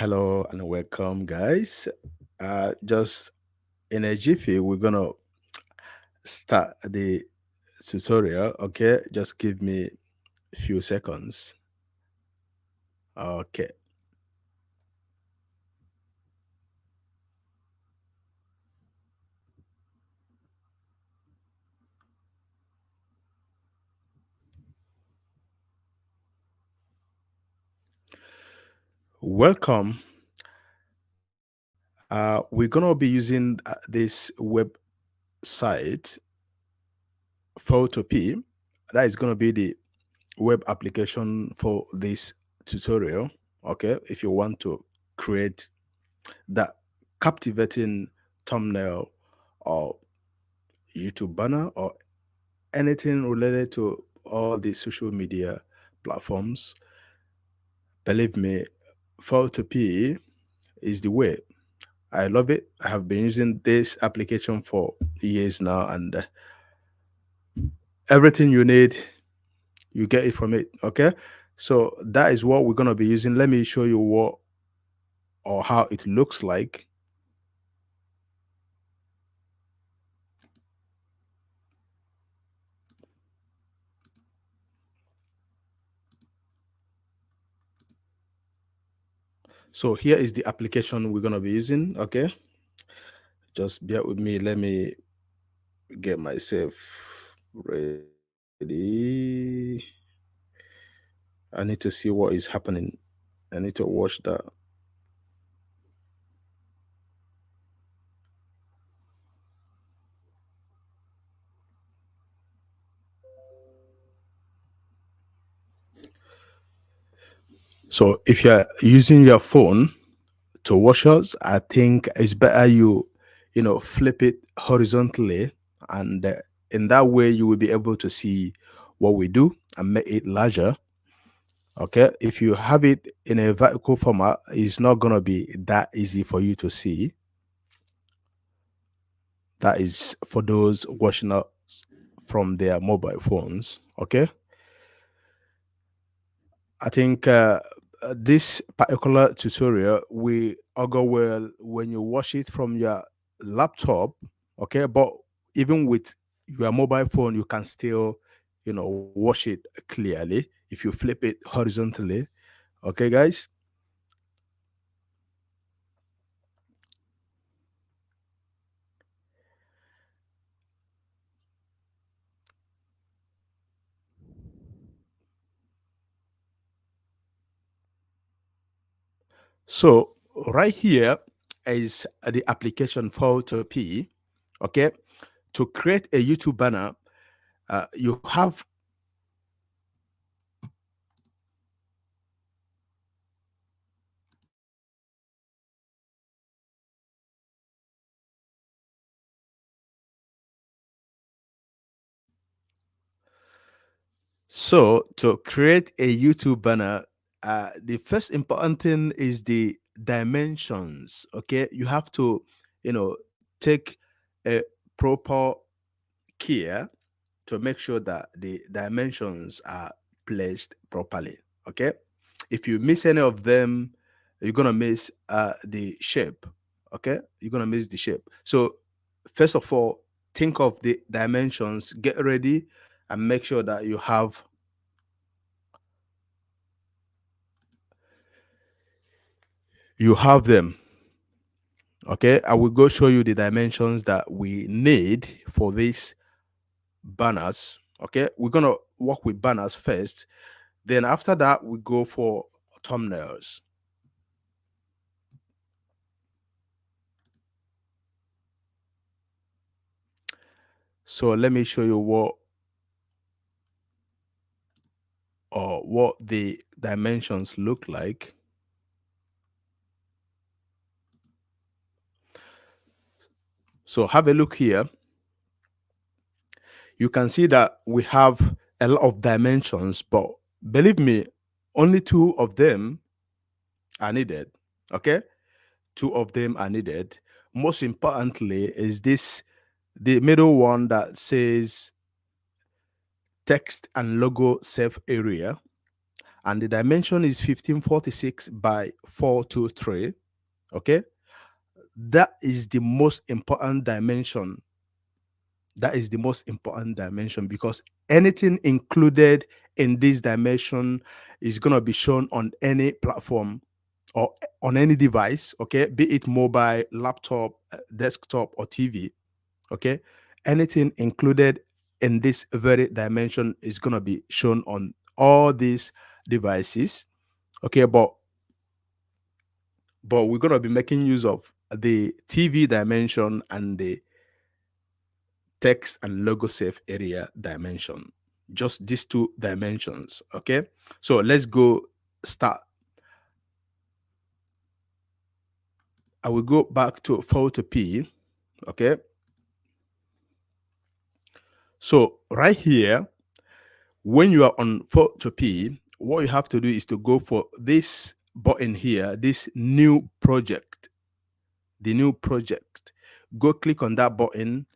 Hello and welcome, guys. Just in a jiffy, we're gonna start the tutorial. Okay, just give me a few seconds. Okay, welcome. We're gonna be using this website Photopea. That is gonna be the web application for this tutorial. Okay, if you want to create that captivating thumbnail or YouTube banner or anything related to all the social media platforms, believe me, Photopea is the way. I love it. I have been using this application for years now, and everything you need, you get it from it. Okay, so that is what we're gonna be using. Let me show you what or how it looks like. So here is the application we're gonna be using. Okay, just bear with me. Let me get myself ready. I need to see what is happening. I need to watch that. So if you're using your phone to watch us, I think it's better you flip it horizontally, and in that way you will be able to see what we do and make it larger. Okay, if you have it in a vertical format, it's not gonna be that easy for you to see. That is for those watching us from their mobile phones. Okay, I think this particular tutorial we go well when you watch it from your laptop. Okay, but even with your mobile phone, you can still, watch it clearly if you flip it horizontally. Okay, guys. So right here is the application Photo P. Okay, to create a YouTube banner, you have. So to create a YouTube banner, the first important thing is the dimensions. Okay, you have to, take a proper care to make sure that the dimensions are placed properly. Okay, if you miss any of them, you're gonna miss the shape. Okay, you're gonna miss the shape. So first of all, think of the dimensions, get ready, and make sure that you have them. Okay, I will go show you the dimensions that we need for these banners. Okay, we're gonna work with banners first, then after that we go for thumbnails. So let me show you what the dimensions look like. So have a look here. You can see that we have a lot of dimensions, but believe me, only two of them are needed. Okay, two of them are needed. Most importantly is this, the middle one that says text and logo save area, and the dimension is 1546 by 423. Okay, that is the most important dimension. That is the most important dimension because anything included in this dimension is going to be shown on any platform or on any device, okay, be it mobile, laptop, desktop, or TV, okay. Anything included in this very dimension is going to be shown on all these devices, okay. But we're going to be making use of the TV dimension and the text and logo safe area dimension, just these two dimensions, okay. So let's go start. I will go back to photo P, okay. So right here, when you are on photo P, what you have to do is to go for this button here, this new project, the new project. Go click on that button.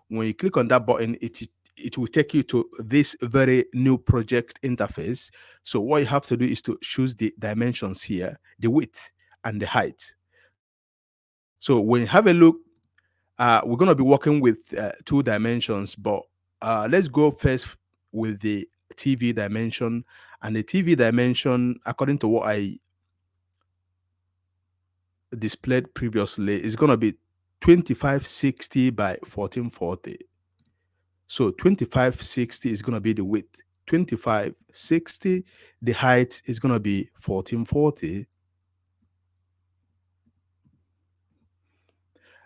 When you click on that button, it will take you to this very new project interface. So what you have to do is to choose the dimensions here, the width and the height. So when you have a look, we're going to be working with two dimensions, but let's go first with the TV dimension. And the TV dimension, according to what I displayed previously, is going to be 2560 by 1440. So 2560 is going to be the width. 2560, the height is going to be 1440.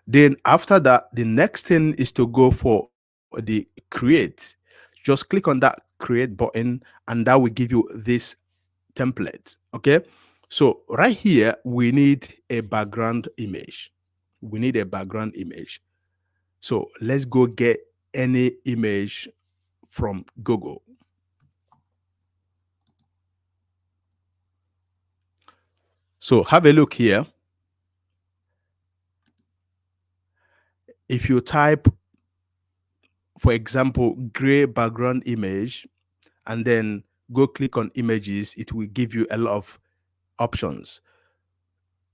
Then after that, the next thing is to go for the create. Just click on that create button and that will give you this template. Okay. So right here, we need a background image. We need a background image. So let's go get any image from Google. So have a look here. If you type, for example, gray background image, and then go click on images, it will give you a lot of options.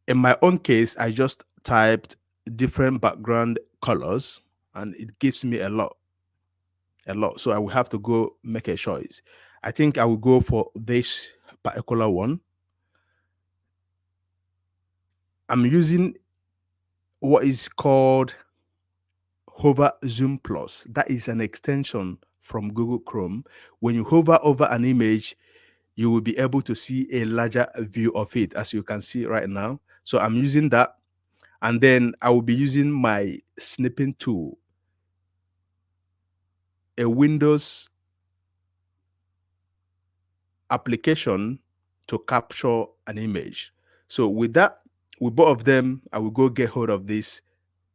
In my own case, I just typed different background colors and it gives me a lot. So I will have to go make a choice. I think I will go for this particular one. I'm using what is called Hover Zoom Plus. That is an extension from Google Chrome. When you hover over an image, you will be able to see a larger view of it, as you can see right now. So I'm using that. And then I will be using my snipping tool, a Windows application to capture an image. So with that, with both of them, I will go get hold of this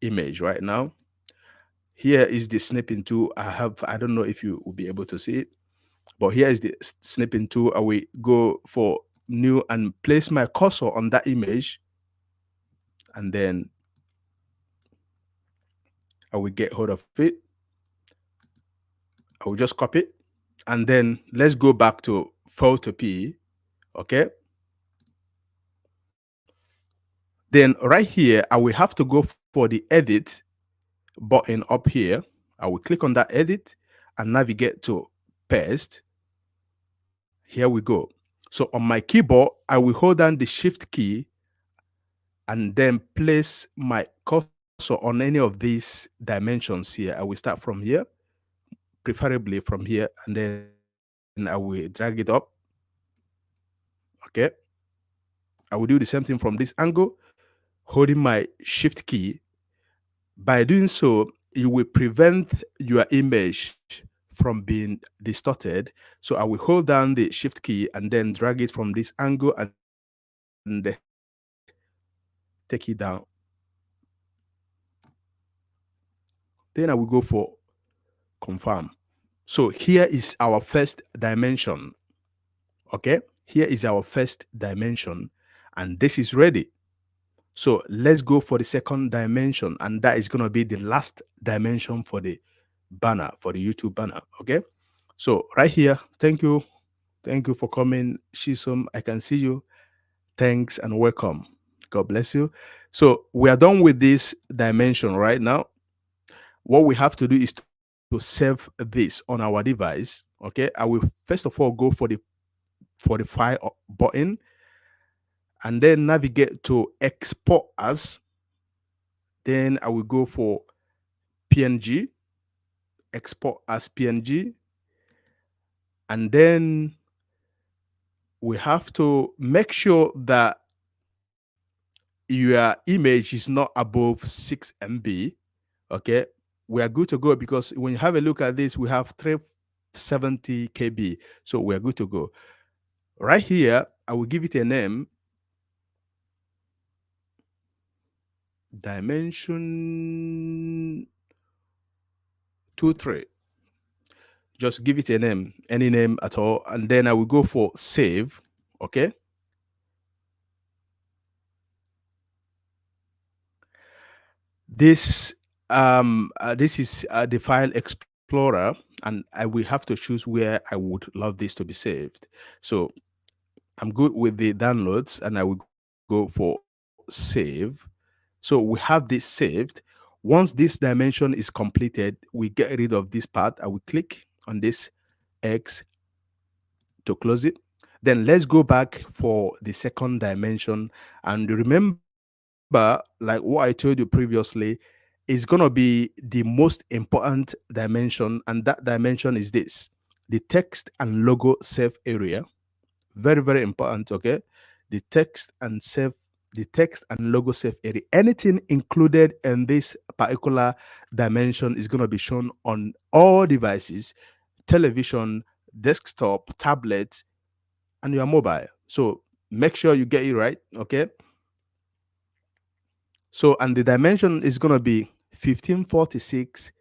image right now. Here is the snipping tool I have. I don't know if you will be able to see it, but here is the snipping tool. I will go for new and place my cursor on that image, and then I will get hold of it. I will just copy it, and then let's go back to photo P. Okay. Then right here, I will have to go for the edit button up here. I will click on that edit and navigate to paste. Here we go. So on my keyboard, I will hold down the shift key and then place my cursor on any of these dimensions here. I will start from here, preferably from here, and then I will drag it up. Okay. I will do the same thing from this angle, holding my shift key. By doing so, you will prevent your image from being distorted. So I will hold down the shift key and then drag it from this angle and take it down. Then I will go for confirm. So here is our first dimension. Okay, here is our first dimension, and this is ready. So let's go for the second dimension, and that is going to be the last dimension for the banner, for the YouTube banner. Okay, so right here, thank you Thank you for coming, Shisom. I can see you. Thanks and welcome. God bless you. So we are done with this dimension right now. What we have to do is to save this on our device. Okay, I will first of all go for the file button, and then navigate to export as. Then I will go for PNG, export as PNG, and then we have to make sure that your image is not above 6 MB. Okay, we are good to go because when you have a look at this, we have 370 KB. So we are good to go. Right here, I will give it a name, dimension 23. Just give it a name, any name at all, and then I will go for save. Okay. This this is the file explorer, and I will have to choose where I would love this to be saved. So I'm good with the downloads, and I will go for save. So we have this saved. Once this dimension is completed, we get rid of this part. I will click on this X to close it. Then let's go back for the second dimension. And remember, like what I told you previously, is going to be the most important dimension. And that dimension is this: the text and logo save area. Very, very important. Okay. The text and save, the text and logo save area. Anything included in this particular dimension is going to be shown on all devices: television, desktop, tablet, and your mobile. So make sure you get it right. Okay. So, and the dimension is going to be 1546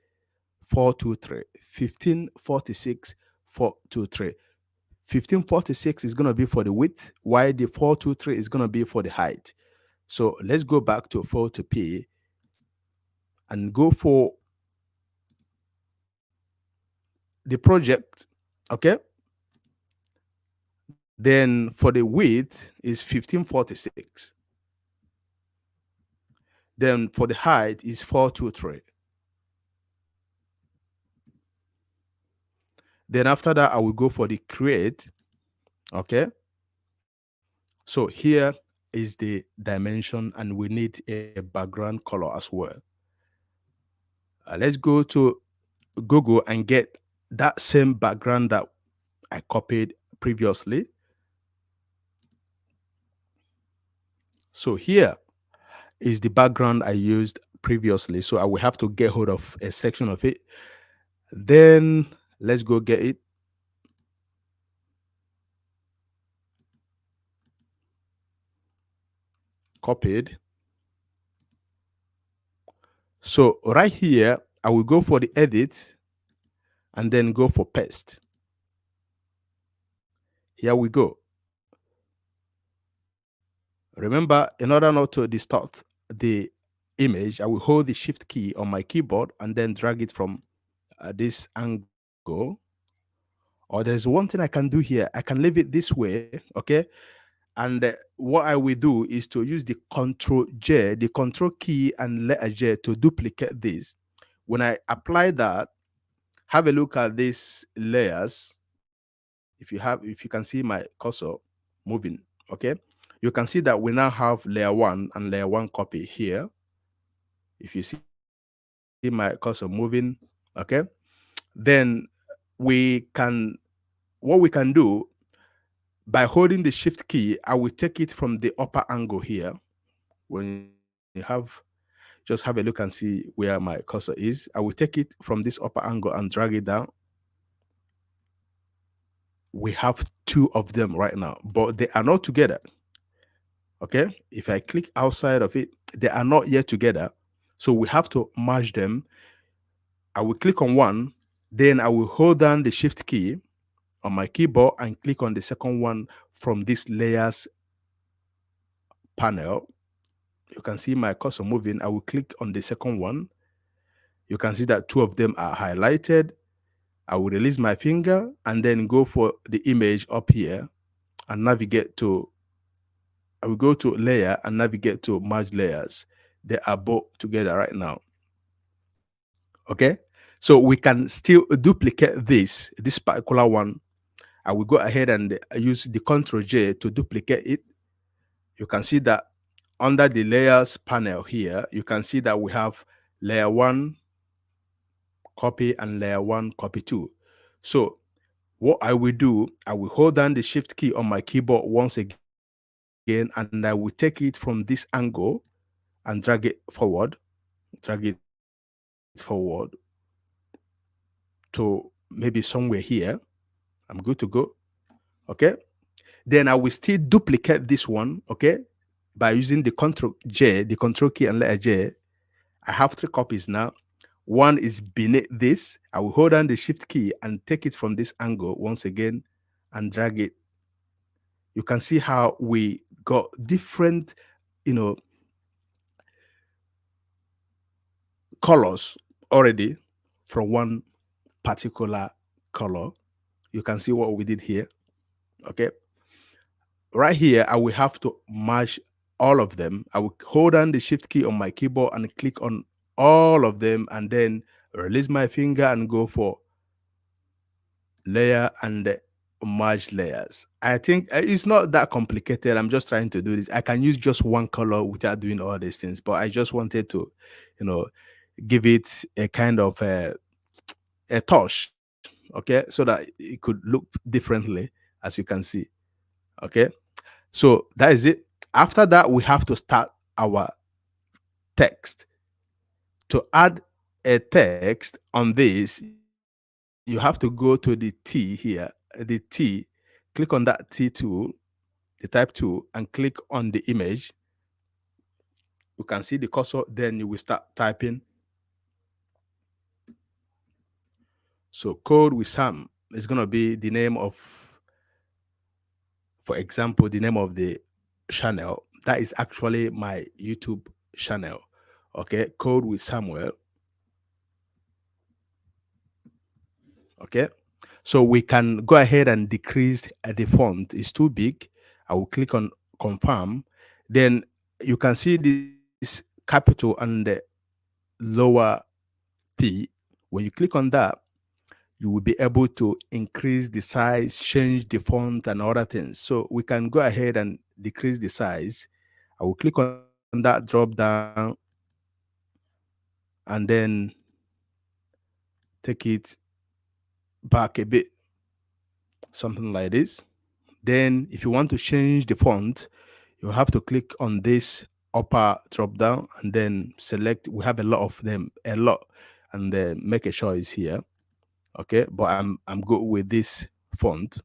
423. 1546 423. 1546 is going to be for the width, while the 423 is going to be for the height. So let's go back to photo P and go for the project. Okay. Then for the width is 1546. Then for the height is 423. Then after that, I will go for the create. Okay. So here is the dimension, and we need a background color as well. Let's go to Google and get that same background that I copied previously. So here is the background I used previously. So I will have to get hold of a section of it. Then let's go get it. Copied. So right here, I will go for the edit and then go for paste. Here we go. Remember, in order not to distort the image, I will hold the shift key on my keyboard and then drag it from this angle. Or there's one thing I can do here. I can leave it this way, okay? And what I will do is to use the Control J, the Control key and letter J to duplicate this. When I apply that, have a look at these layers. If you can see my cursor moving, okay, you can see that we now have layer one and layer one copy here. If you see my cursor moving, okay, then we can, what we can do, by holding the shift key, I will take it from the upper angle here. When you have, just have a look and see where my cursor is. I will take it from this upper angle and drag it down. We have two of them right now, but they are not together. Okay. If I click outside of it, they are not yet together. So we have to merge them. I will click on one, then I will hold down the shift key on my keyboard and click on the second one from this layers panel. You can see my cursor moving. I will click on the second one. You can see that two of them are highlighted. I will release my finger and then go for the image up here and navigate to, I will go to layer and navigate to merge layers. They are both together right now. Okay. So we can still duplicate this particular one. I will go ahead and use the Ctrl J to duplicate it. You can see that under the layers panel here, you can see that we have layer 1 copy and layer 1 copy 2. So what I will do, I will hold down the shift key on my keyboard once again, and I will take it from this angle and drag it forward to maybe somewhere here. I'm good to go. Okay. Then I will still duplicate this one. Okay. By using the Control J, the Control key and letter J. I have 3 copies now. One is beneath this. I will hold down the shift key and take it from this angle once again and drag it. You can see how we got different, you know, colors already from one particular color. You can see what we did here. Okay. Right here, I will have to merge all of them. I will hold down the shift key on my keyboard and click on all of them and then release my finger and go for layer and merge layers. I think it's not that complicated. I'm just trying to do this. I can use just one color without doing all these things, but I just wanted to, you know, give it a kind of a touch, okay, so that it could look differently, as you can see. Okay, so that is it. After that, we have to start our text. To add a text on this, you have to go to the T here, the T, click on that T tool, the type tool, and click on the image. You can see the cursor, then you will start typing. So code with Sam is going to be the name of, for example, the name of the channel. That is actually my YouTube channel. Okay, code with Samuel. Okay, so we can go ahead and decrease the font. It's too big. I will click on confirm. Then you can see this capital and the lower T. When you click on that, you will be able to increase the size, change the font, and other things. So we can go ahead and decrease the size. I will click on that drop down and then take it back a bit, something like this. Then if you want to change the font, you have to click on this upper drop down and then select. We have a lot of them, a lot, and then make a choice here. Okay, but I'm good with this font.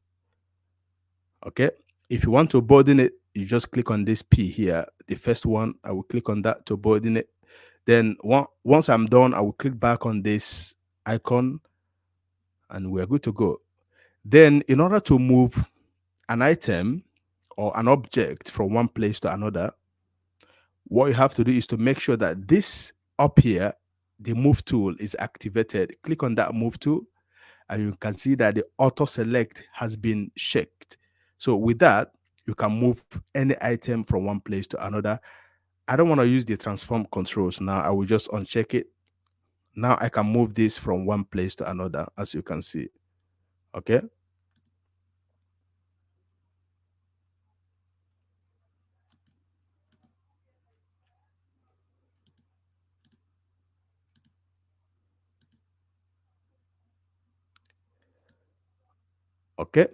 Okay, if you want to broaden it, you just click on this P here, the first one. I will click on that to broaden it. Then once I'm done, I will click back on this icon and we're good to go. Then in order to move an item or an object from one place to another, what you have to do is to make sure that this up here, the move tool is activated. Click on that move tool and you can see that the auto select has been checked. So with that, you can move any item from one place to another. I don't want to use the transform controls now. I will just uncheck it. Now I can move this from one place to another, as you can see. Okay. Okay.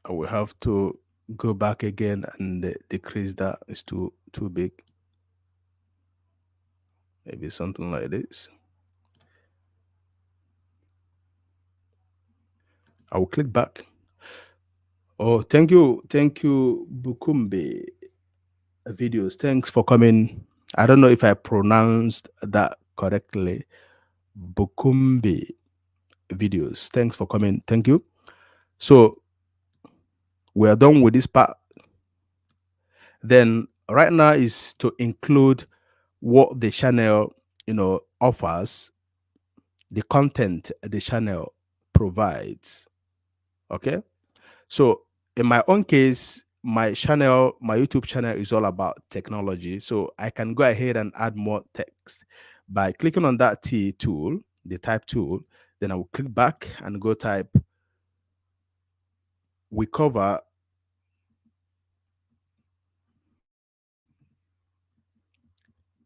I will have to go back again and decrease that. It's too big. Maybe something like this. I will click back. Oh, thank you, Bukumbe videos. Thanks for coming. I don't know if I pronounced that correctly. Bukumbe videos. Thanks for coming. Thank you. So we are done with this part. Then right now is to include what the channel, offers, the content the channel provides. Okay. So in my own case, my YouTube channel is all about technology. So I can go ahead and add more text by clicking on that T tool, the type tool. Then I will click back and go type. We cover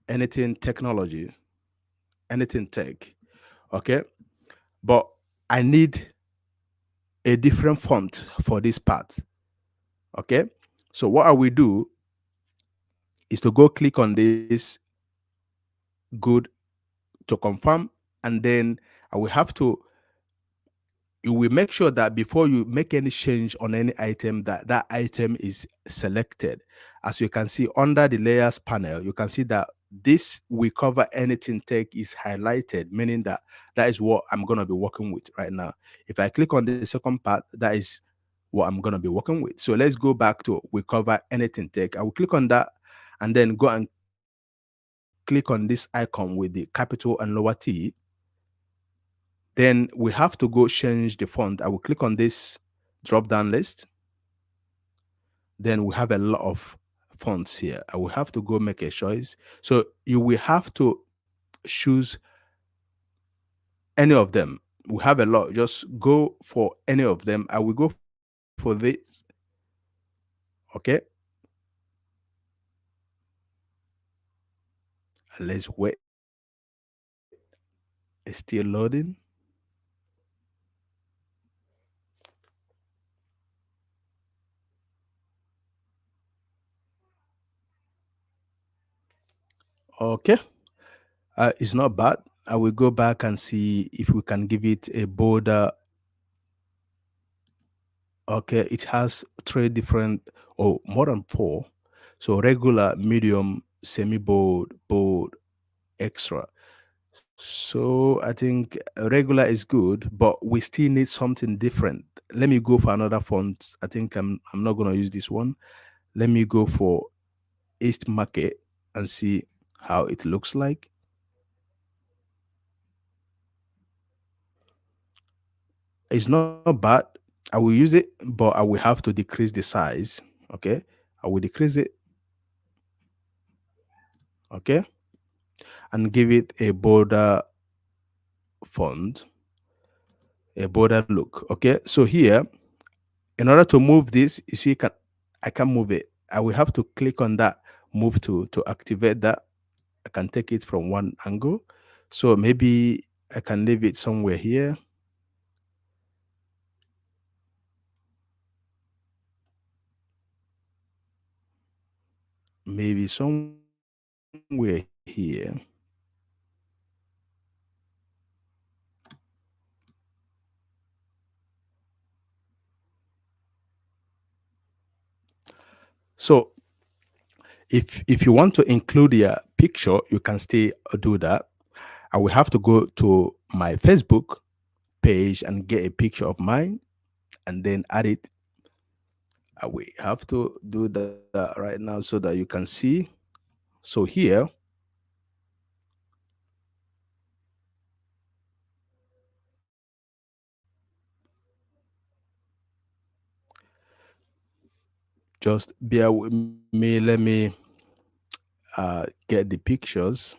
anything technology, anything tech. Okay. But I need a different font for this part. Okay. So what I will do is to go click on this good to confirm, and then I will have to you will make sure that before you make any change on any item, that that item is selected. As you can see under the layers panel, you can see that this we cover anything tech is highlighted, meaning that that is what I'm going to be working with right now. If I click on the second part, that is what I'm going to be working with. So let's go back to we cover anything tech. I will click on that and then go and click on this icon with the capital and lower T. Then we have to go change the font. I will click on this drop down list. Then we have a lot of fonts here. I will have to go make a choice. So you will have to choose any of them. We have a lot. Just go for any of them. I will go for this. Okay. Let's wait. It's still loading. Okay. It's not bad. I will go back and see if we can give it a border. Okay, it has three different, or more than four. So regular, medium, semi bold, bold, extra. So I think regular is good, but we still need something different. Let me go for another font. I think I'm not gonna use this one. Let me go for East Market and see how it looks like. It's not bad. I will use it, but I will have to decrease the size. Okay. I will decrease it. Okay. And give it a border font, a border look. Okay. So here, in order to move this, you see, I can move it. I will have to click on that move to activate that. I can take it from one angle. So maybe I can leave it somewhere here. Maybe somewhere here. So if you want to include your picture, you can still do that. I will have to go to my Facebook page and get a picture of mine and then add it. I will have to do that right now so that you can see. So here, just bear with me. Let me get the pictures.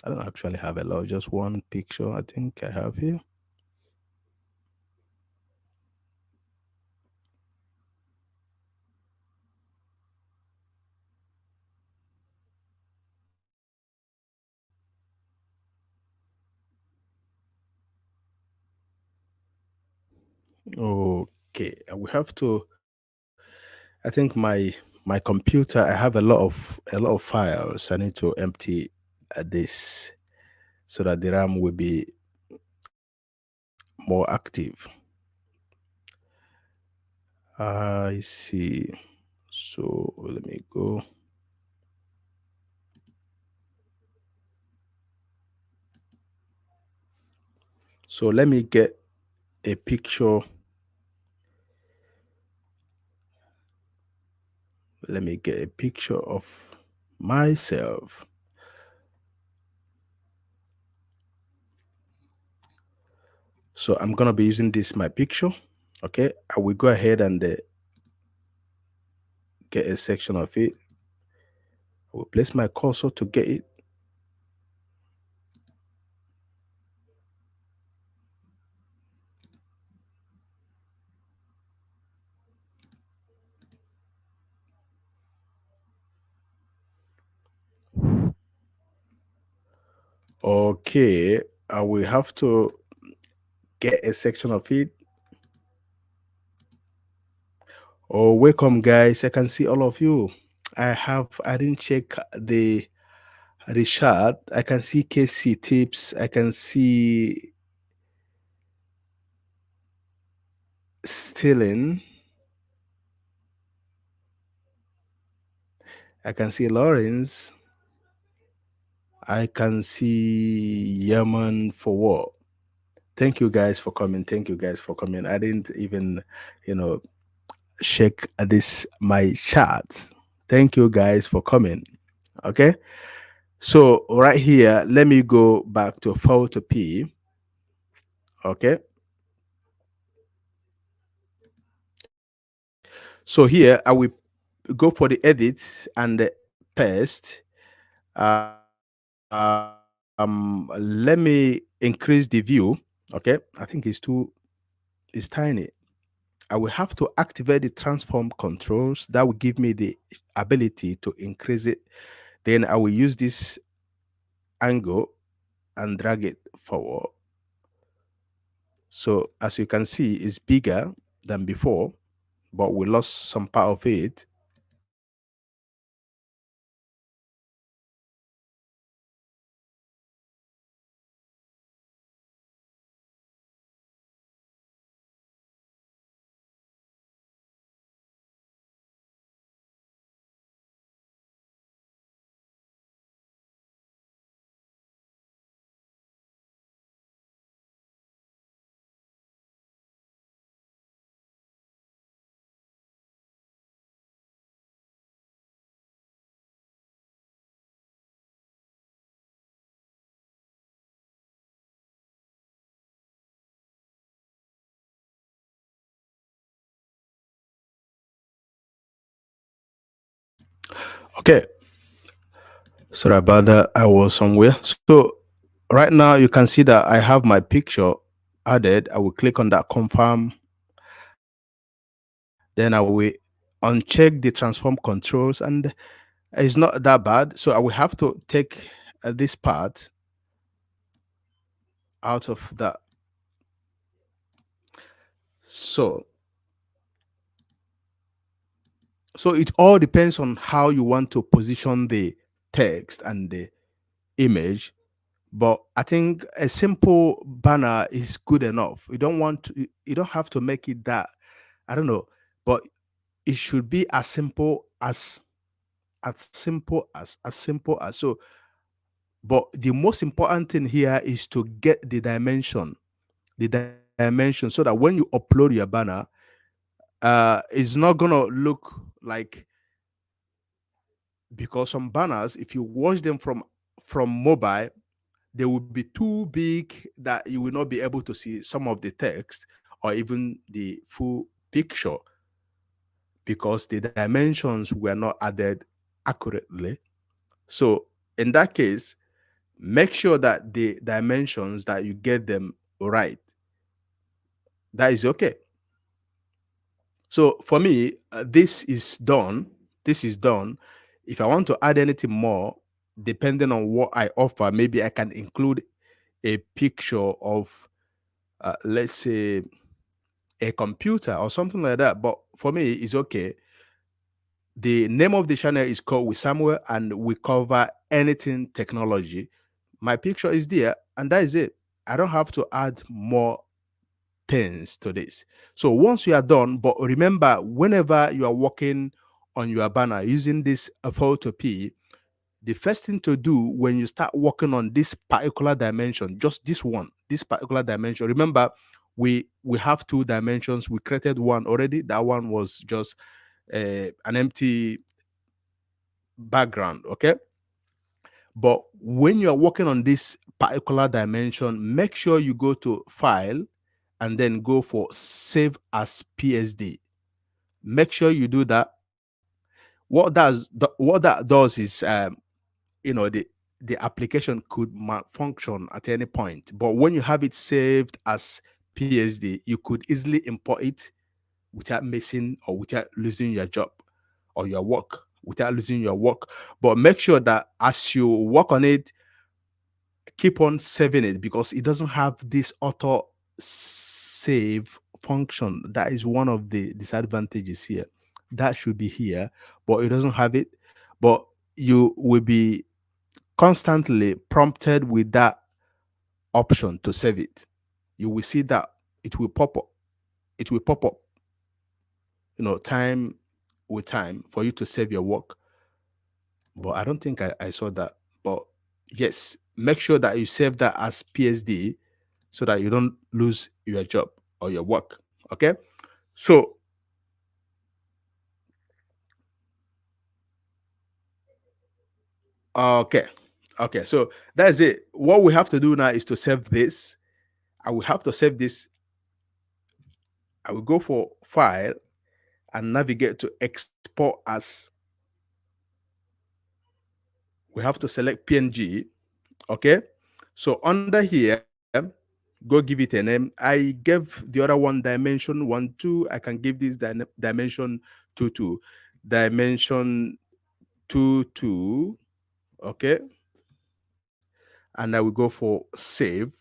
I don't actually have a lot, just one picture I think I have here. Okay, we have to. I think my computer. I have a lot of files. I need to empty this so that the RAM will be more active. I see. So let me go. So let me get a picture. Let me get a picture of myself. So I'm gonna be using this my picture. Okay, I will go ahead and get a section of it. I will place my cursor to get it. Okay, I will have to get a section of it. Oh, welcome, guys. I can see all of you. I didn't check the chat. I can see KC tips. I can see Stealing. I can see Lawrence. I can see Yaman for what? Thank you guys for coming. Thank you guys for coming. I didn't even, you know, check this my chat. Thank you guys for coming. Okay. So right here, let me go back to photo P. Okay. So here I will go for the edit and the paste. Let me increase the view. Okay. I think it's tiny. I will have to activate the transform controls that will give me the ability to increase it. Then I will use this angle and drag it forward. So as you can see, it's bigger than before, but we lost some part of it. Okay, sorry about that. I was somewhere. So right now you can see that I have my picture added. I will click on that confirm. Then I will uncheck the transform controls, and it's not that bad. So I will have to take this part out of that. So so it all depends on how you want to position the text and the image. But I think a simple banner is good enough. You don't have to make it that, I don't know, but it should be as simple as so. But the most important thing here is to get the dimension, so that when you upload your banner, it's not gonna look like, because some banners, if you watch them from mobile, they will be too big that you will not be able to see some of the text or even the full picture, because the dimensions were not added accurately. So in that case, make sure that the dimensions that you get them right. That is okay. So for me, this is done. This is done. If I want to add anything more, depending on what I offer, maybe I can include a picture of, let's say, a computer or something like that. But for me, it's okay. The name of the channel is called With Samuel, and we cover anything technology. My picture is there, and that is it. I don't have to add more things to this. So once you are done, but remember, whenever you are working on your banner using this photo P, the first thing to do when you start working on this particular dimension, just this particular dimension, remember, we have two dimensions. We created one already. That one was just an empty background. Okay. But when you are working on this particular dimension, make sure you go to File, and then go for save as PSD. Make sure you do that. What that does is, the application could malfunction at any point, but when you have it saved as PSD, you could easily import it without missing or without losing your job or your work, without losing your work. But make sure that as you work on it, keep on saving it, because it doesn't have this auto save function. That is one of the disadvantages here. That should be here, but it doesn't have it. But you will be constantly prompted with that option to save it. You will see that it will pop up. It will pop up, time with time for you to save your work. But I don't think I saw that. But yes, make sure that you save that as PSD so that you don't lose your job or your work. Okay. So, okay. Okay. So that's it. What we have to do now is to save this. I will have to save this. I will go for file and navigate to export as. We have to select PNG. Okay. So under here, go give it a name. I gave the other one dimension 1 2. I can give this dimension 2 2. Dimension 2 2. Okay. And I will go for save.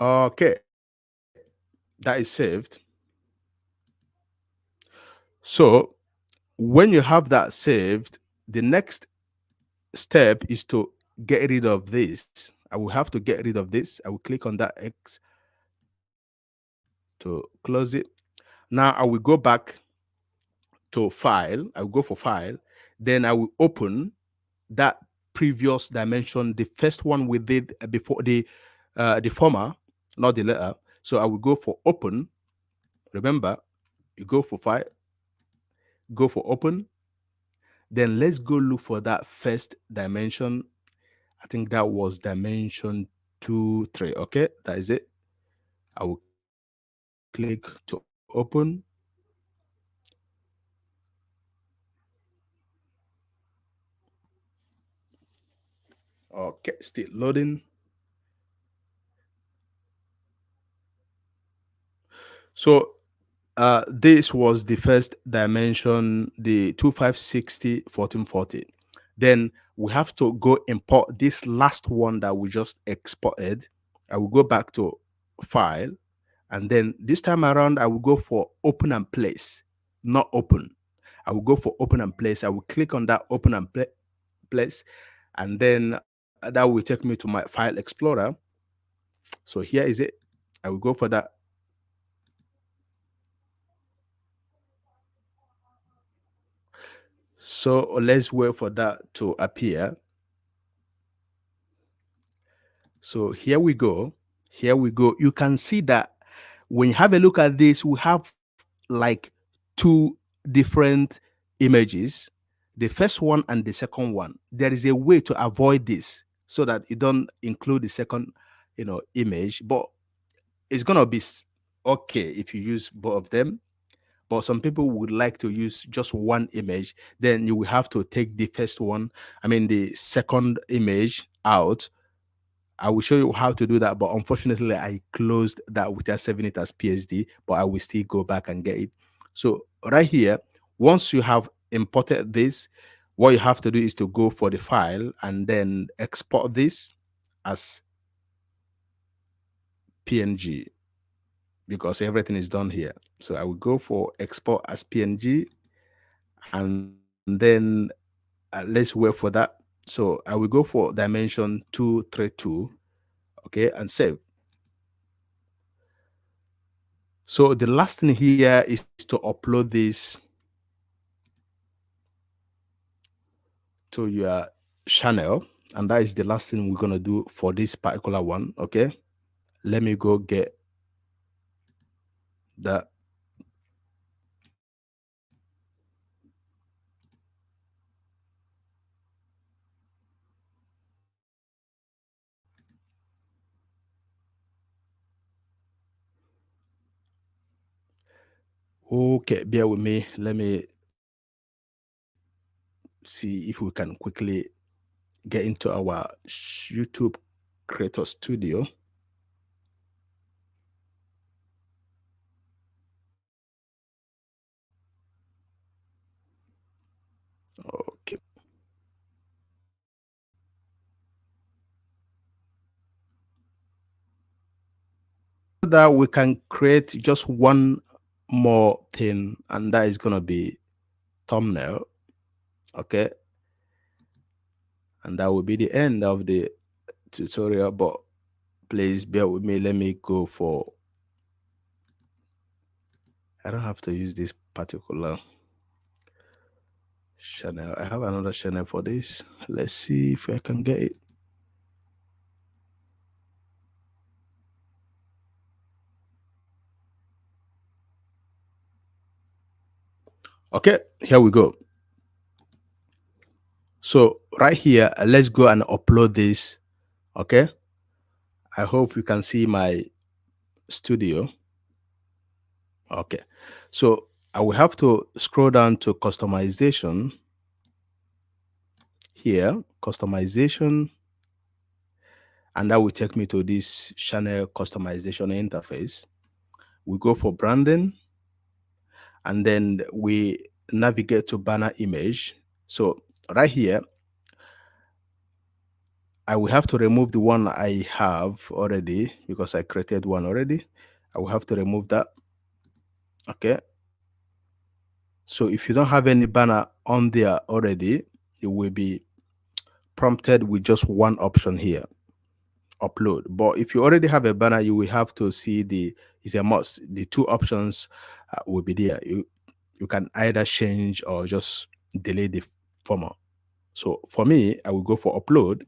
Okay. That is saved. So when you have that saved, the next step is to get rid of this. I will have to get rid of this. I will click on that X to close it. Now I will go back to file. I will go for file. Then I will open that previous dimension, the first one we did before, the former, not the letter. So I will go for open. Remember, you go for file, go for open. Then let's go look for that first dimension. I think that was dimension 2 3. Okay, that is it. I will click to open. Okay, still loading. So this was the first dimension, the 2560 1440. Then we have to go import this last one that we just exported. I will go back to file, and then this time around I will go for open and place, not open. I will go for open and place. I will click on that open and place, and then that will take me to my file explorer. So here is it. I will go for that. So let's wait for that to appear. So here we go. Here we go. You can see that when you have a look at this, we have like two different images, the first one and the second one. There is a way to avoid this so that you don't include the second, image, but it's gonna be okay if you use both of them. But some people would like to use just one image. Then you will have to take the first one, I mean the second image out. I will show you how to do that, but unfortunately, I closed that without saving it as PSD, but I will still go back and get it. So right here, once you have imported this, what you have to do is to go for the file and then export this as PNG, because everything is done here. So I will go for export as PNG, and then let's wait for that. So I will go for dimension 232, okay, and save. So the last thing here is to upload this to your channel, and that is the last thing we're gonna do for this particular one. Okay, let me go get that. Okay, bear with me. Let me see if we can quickly get into our YouTube Creator Studio. Okay. That we can create just one more thing, and that is going to be thumbnail. Okay. And that will be the end of the tutorial. But please bear with me. Let me go for, I don't have to use this particular channel. I have another channel for this. Let's see if I can get it. Okay, here we go. So right here, let's go and upload this. Okay. I hope you can see my studio. Okay. So I will have to scroll down to customization here, customization, and that will take me to this channel customization interface. We go for branding, and then we navigate to banner image. So right here, I will have to remove the one I have already because I created one already. I will have to remove that. Okay. So if you don't have any banner on there already, you will be prompted with just one option here, upload. But if you already have a banner, you will have to see it's a must. The two options will be there. You can either change or just delete the format. So for me, I will go for upload.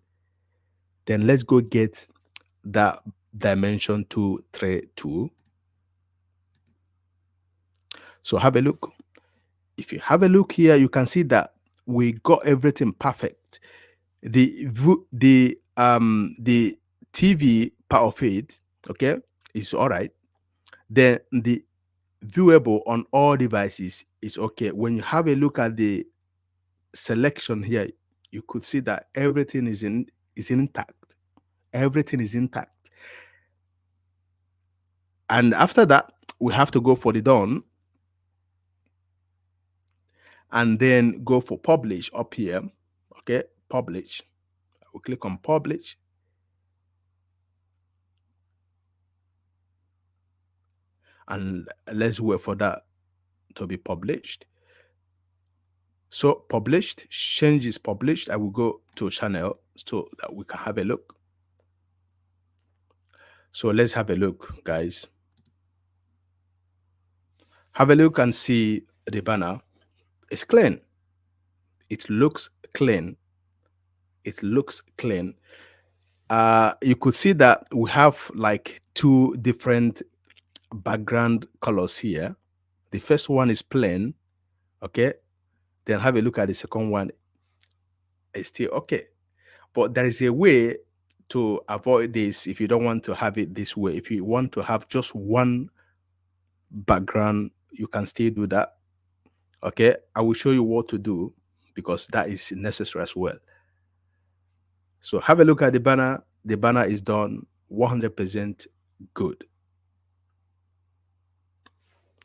Then let's go get that dimension 232. So have a look. If you have a look here, you can see that we got everything perfect. The TV part of it, okay, is all right. Then the viewable on all devices is okay. When you have a look at the selection here, you could see that everything is intact. Everything is intact. And after that, we have to go for the done and then go for publish up here. Okay, publish. We click on publish. And let's wait for that to be published. So published, change is published. I will go to channel so that we can have a look. So let's have a look, guys. Have a look and see the banner. It's clean. It looks clean. It looks clean. You could see that we have like two different background colors here. The first one is plain, okay? Then have a look at the second one. It's still okay. But there is a way to avoid this if you don't want to have it this way. If you want to have just one background, you can still do that. Okay, I will show you what to do because that is necessary as well. So have a look at the banner. The banner is done 100% good.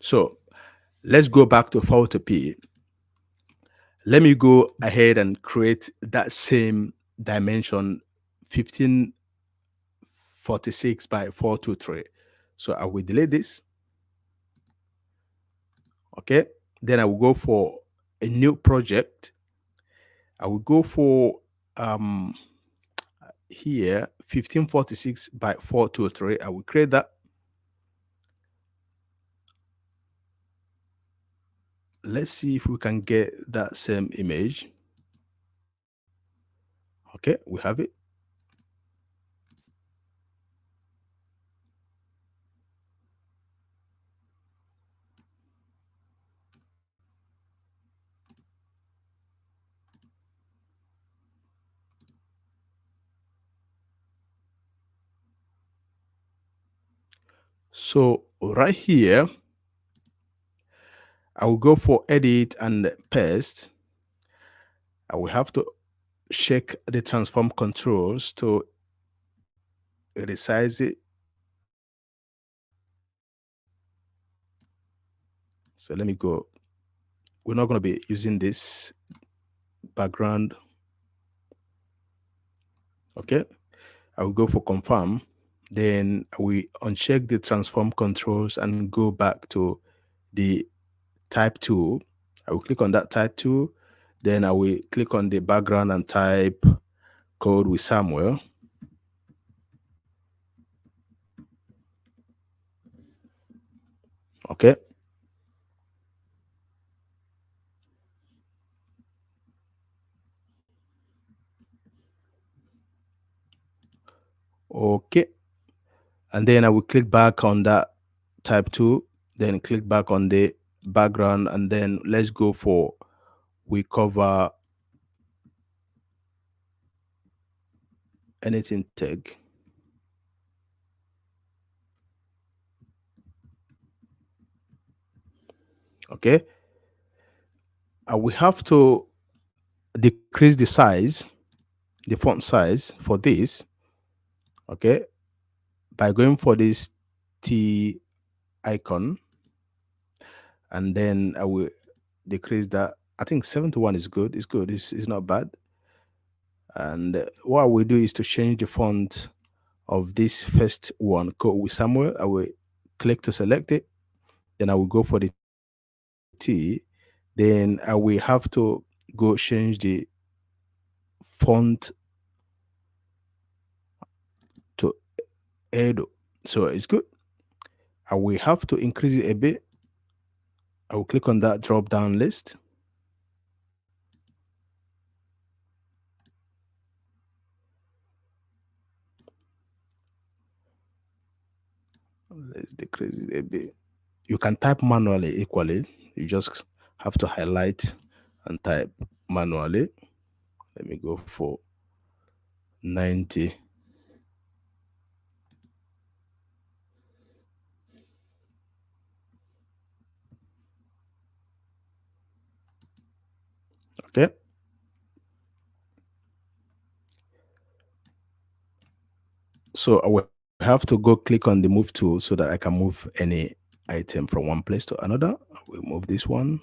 So let's go back to photo P. Let me go ahead and create that same dimension 1546 by 423. So I will delete this. Okay, then I will go for a new project. I will go for here 1546 by 423. I will create that. Let's see if we can get that same image. Okay, we have it. So right here, I will go for edit and paste. I will have to check the transform controls to resize it. So let me go. We're not going to be using this background. Okay. I will go for confirm. Then we uncheck the transform controls and go back to the type tool. I will click on that type tool. Then I will click on the background and type code with Samuel. Okay. Okay. And then I will click back on that type 2, then click back on the background, and then let's go for we cover anything tag. Okay. We have to decrease the size, the font size for this. Okay. By going for this T icon, and then I will decrease that. I think 71 is good. It's good. It's not bad. And what I will do is to change the font of this first one, code with Samuel. I will click to select it. Then I will go for the T. Then I will have to go change the font to Edo. So it's good. I will have to increase it a bit. I will click on that drop down list. Let's decrease it a bit. You can type manually equally. You just have to highlight and type manually. Let me go for 90. Okay. So I will have to go click on the move tool so that I can move any item from one place to another. We'll move this one.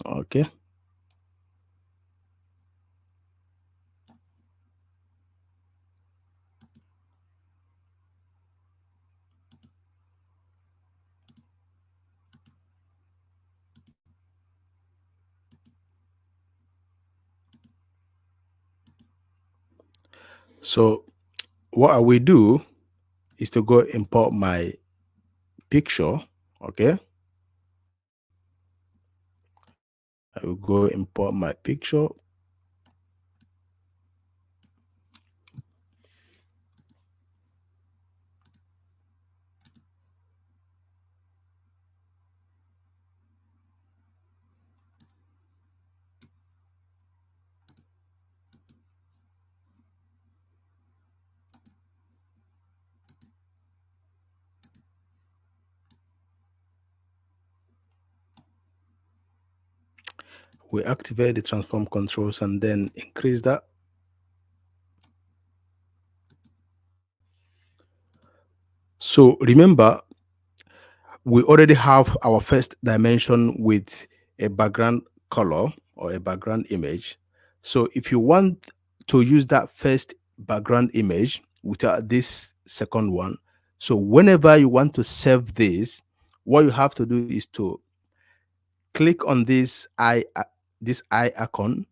Okay. So what I will do is to go import my picture. Okay. I will go import my picture. We activate the transform controls and then increase that. So remember, we already have our first dimension with a background color or a background image. So if you want to use that first background image without this second one, so whenever you want to save this, what you have to do is to click on this eye icon.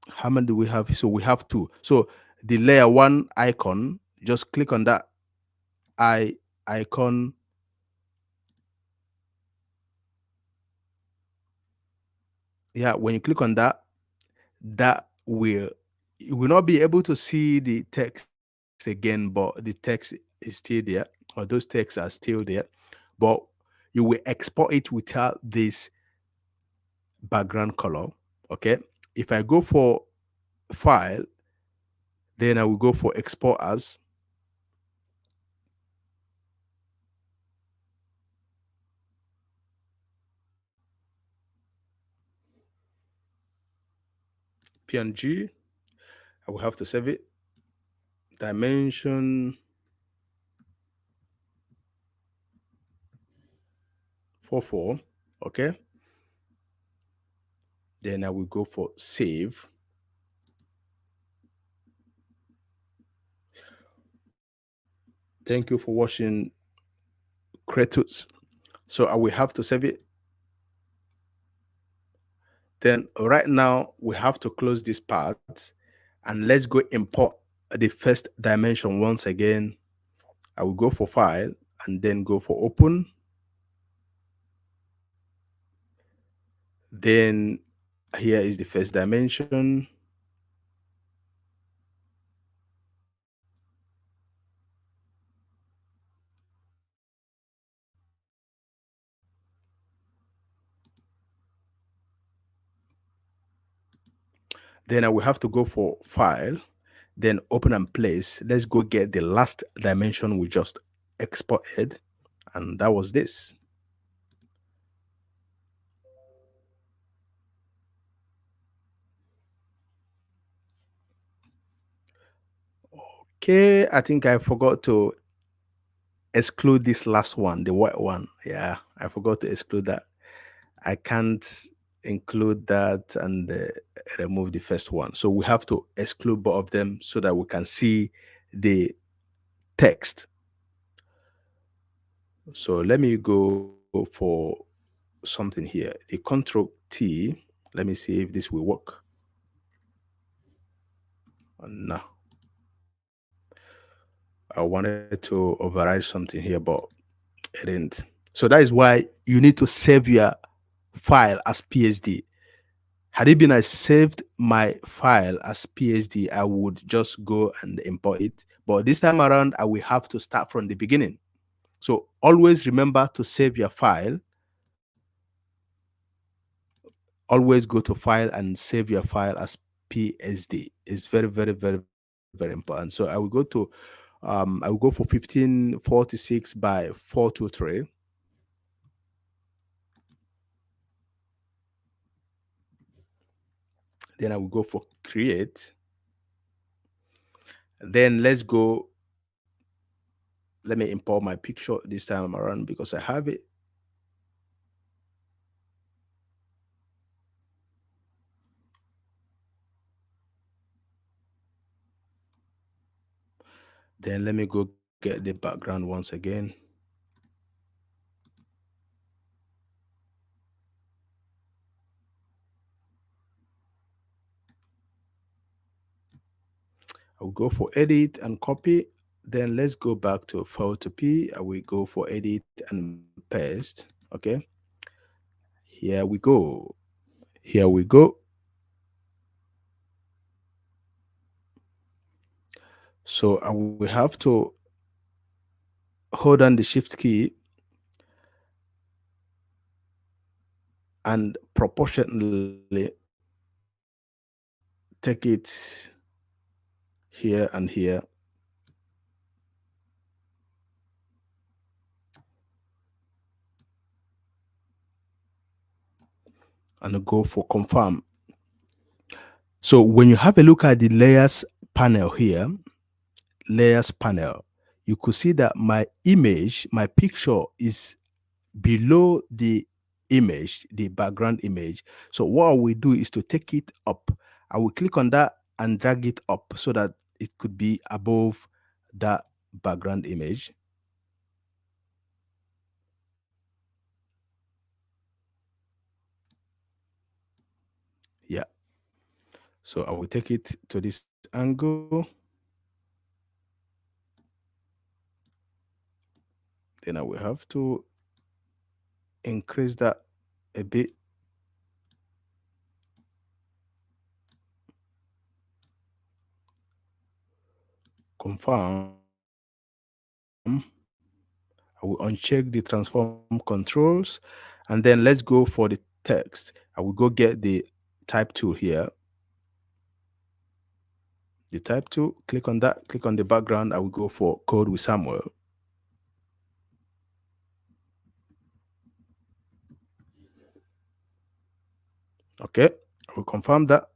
How many do we have? So we have two. So the layer one icon, just click on that eye icon. Yeah, when you click on that, that will you will not be able to see the text again, but the text is still there. or those texts are still there, but you will export it without this background color. Okay. If I go for file, then I will go for export as. PNG. I will have to save it. Dimension 44. Okay. Then I will go for save. Thank you for watching Kratos. So I will have to save it. Then right now we have to close this part and let's go import the first dimension once again. I will go for file and then go for open. Then here is the first dimension. Then I will have to go for file, then open and place. Let's go get the last dimension we just exported. And that was this. Okay, I think I forgot to exclude this last one, the white one. Yeah, I forgot to exclude that. I can't include that and remove the first one. So we have to exclude both of them so that we can see the text. So let me go for something here. The Control T. Let me see if this will work. No. I wanted to override something here, but it didn't. So that is why you need to save your file as PSD. Had it been I saved my file as PSD, I would just go and import it. But this time around, I will have to start from the beginning. So always remember to save your file. Always go to file and save your file as PSD. It's very, very, very, very important. So I will go for 1546 by 423. Then I will go for create. Then let's go. Let me import my picture this time around because I have it. Then let me go get the background once again. I'll go for edit and copy. Then let's go back to photo P. I will go for edit and paste. Okay. Here we go. Here we go. So I will have to hold on the shift key and proportionally take it here and here. And go for confirm. So when you have a look at the layers panel here, layers panel, you could see that my image, my picture is below the image, the background image. So what I will do is to take it up. I will click on that and drag it up so that it could be above that background image. Yeah. So I will take it to this angle. Then I will have to increase that a bit. Confirm. I will uncheck the transform controls, and then let's go for the text. I will go get the type tool here. The type tool, click on that, click on the background. I will go for code with Samuel. Okay, I will confirm that.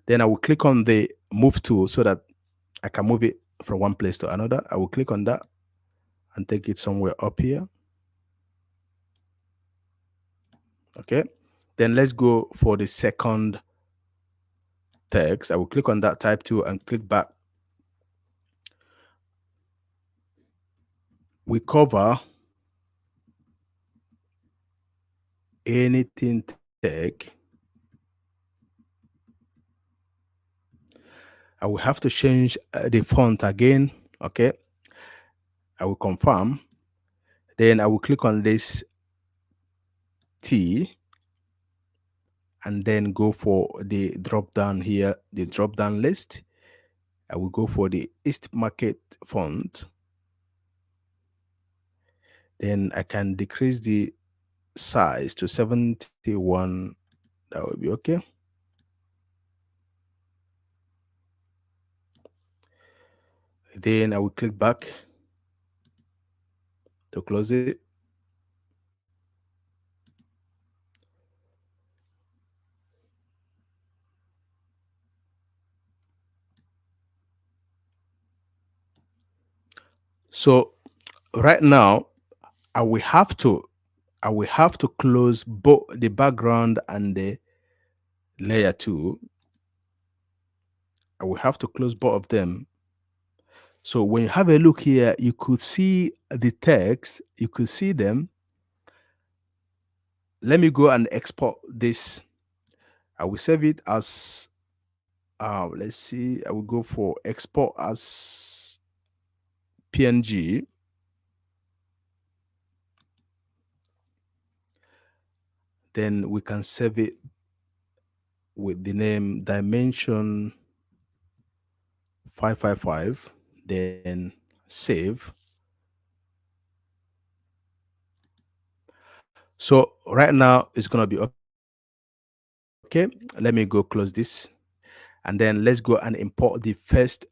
Then I will click on the move tool so that I can move it from one place to another. I will click on that and take it somewhere up here. Okay, then let's go for the second text. I will click on that type tool and click back. We cover anything tech. I will have to change the font again. Okay, I will confirm. Then I will click on this T and then go for the drop down here, the drop down list. I will go for the East Market font. Then I can decrease the size to 71. That will be okay. Then I will click back to close it. So right now I will have to close both the background and the layer 2. I will have to close both of them. So when you have a look here, you could see the text, you could see them. Let me go and export this. I will save it as let's see, I will go for export as PNG. Then we can save it with the name dimension 555, then save. So right now it's gonna be okay. Let me go close this, and then let's go and import the first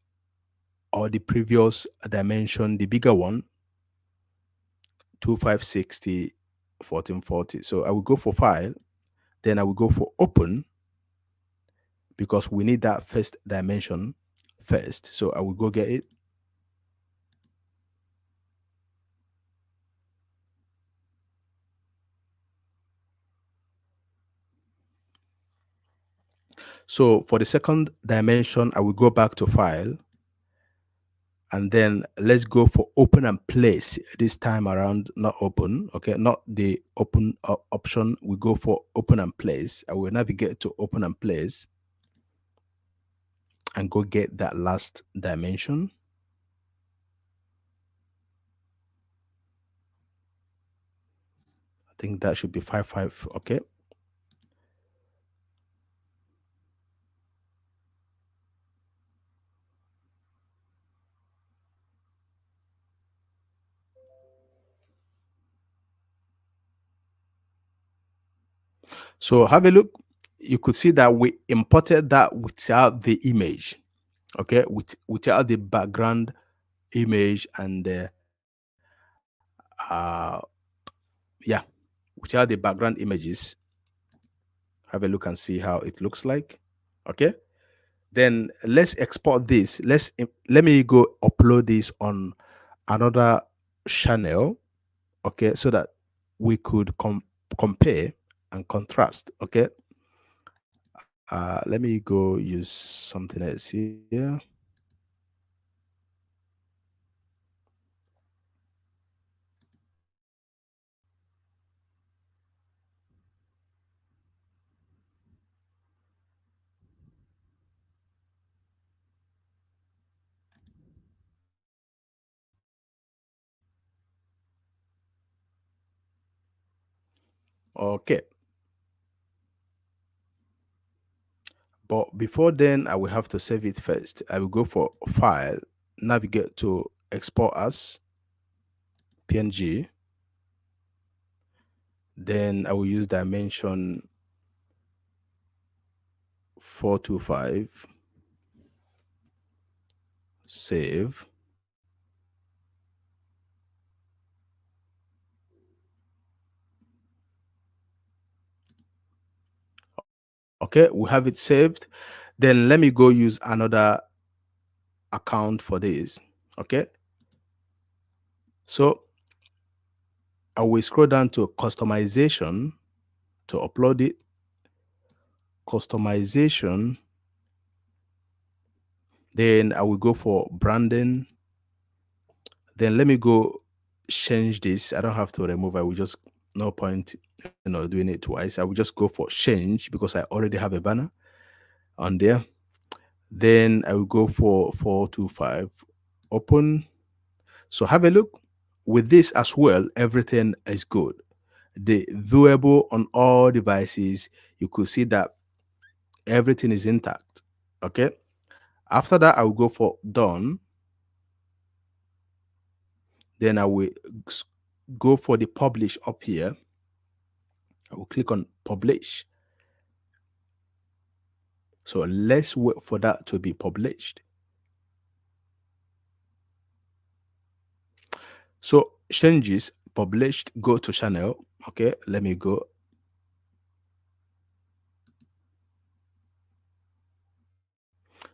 or the previous dimension, the bigger one, 2560 1440. So I will go for file, then I will go for open because we need that first dimension first. So I will go get it. So for the second dimension, I will go back to file, and then let's go for open and place this time around, not open. Okay, not the open option. We go for open and place. I will navigate to open and place and go get that last dimension. I think that should be 55. Okay. So have a look. You could see that we imported that without the image. Okay, without the background image and yeah, without the background images. Have a look and see how it looks like. Okay, then let's export this. Let me go upload this on another channel. Okay, so that we could compare and contrast. Okay, let me go use something else here. Okay, but before then I will have to save it first. I will go for file, navigate to export as PNG. Then I will use dimension 425, save. Okay, we have it saved. Then let me go use another account for this. Okay, so I will scroll down to customization to upload it. Customization. Then I will go for branding. Then let me go change this. I don't have to remove. I will just, no point, doing it twice. I will just go for change because I already have a banner on there. Then I will go for 425, open. So have a look. With this as well, everything is good. The viewable on all devices, you could see that everything is intact. Okay. After that, I will go for done. Then I will go for the publish up here. I will click on publish. So let's wait for that to be published. So changes published, go to channel. Okay, let me go.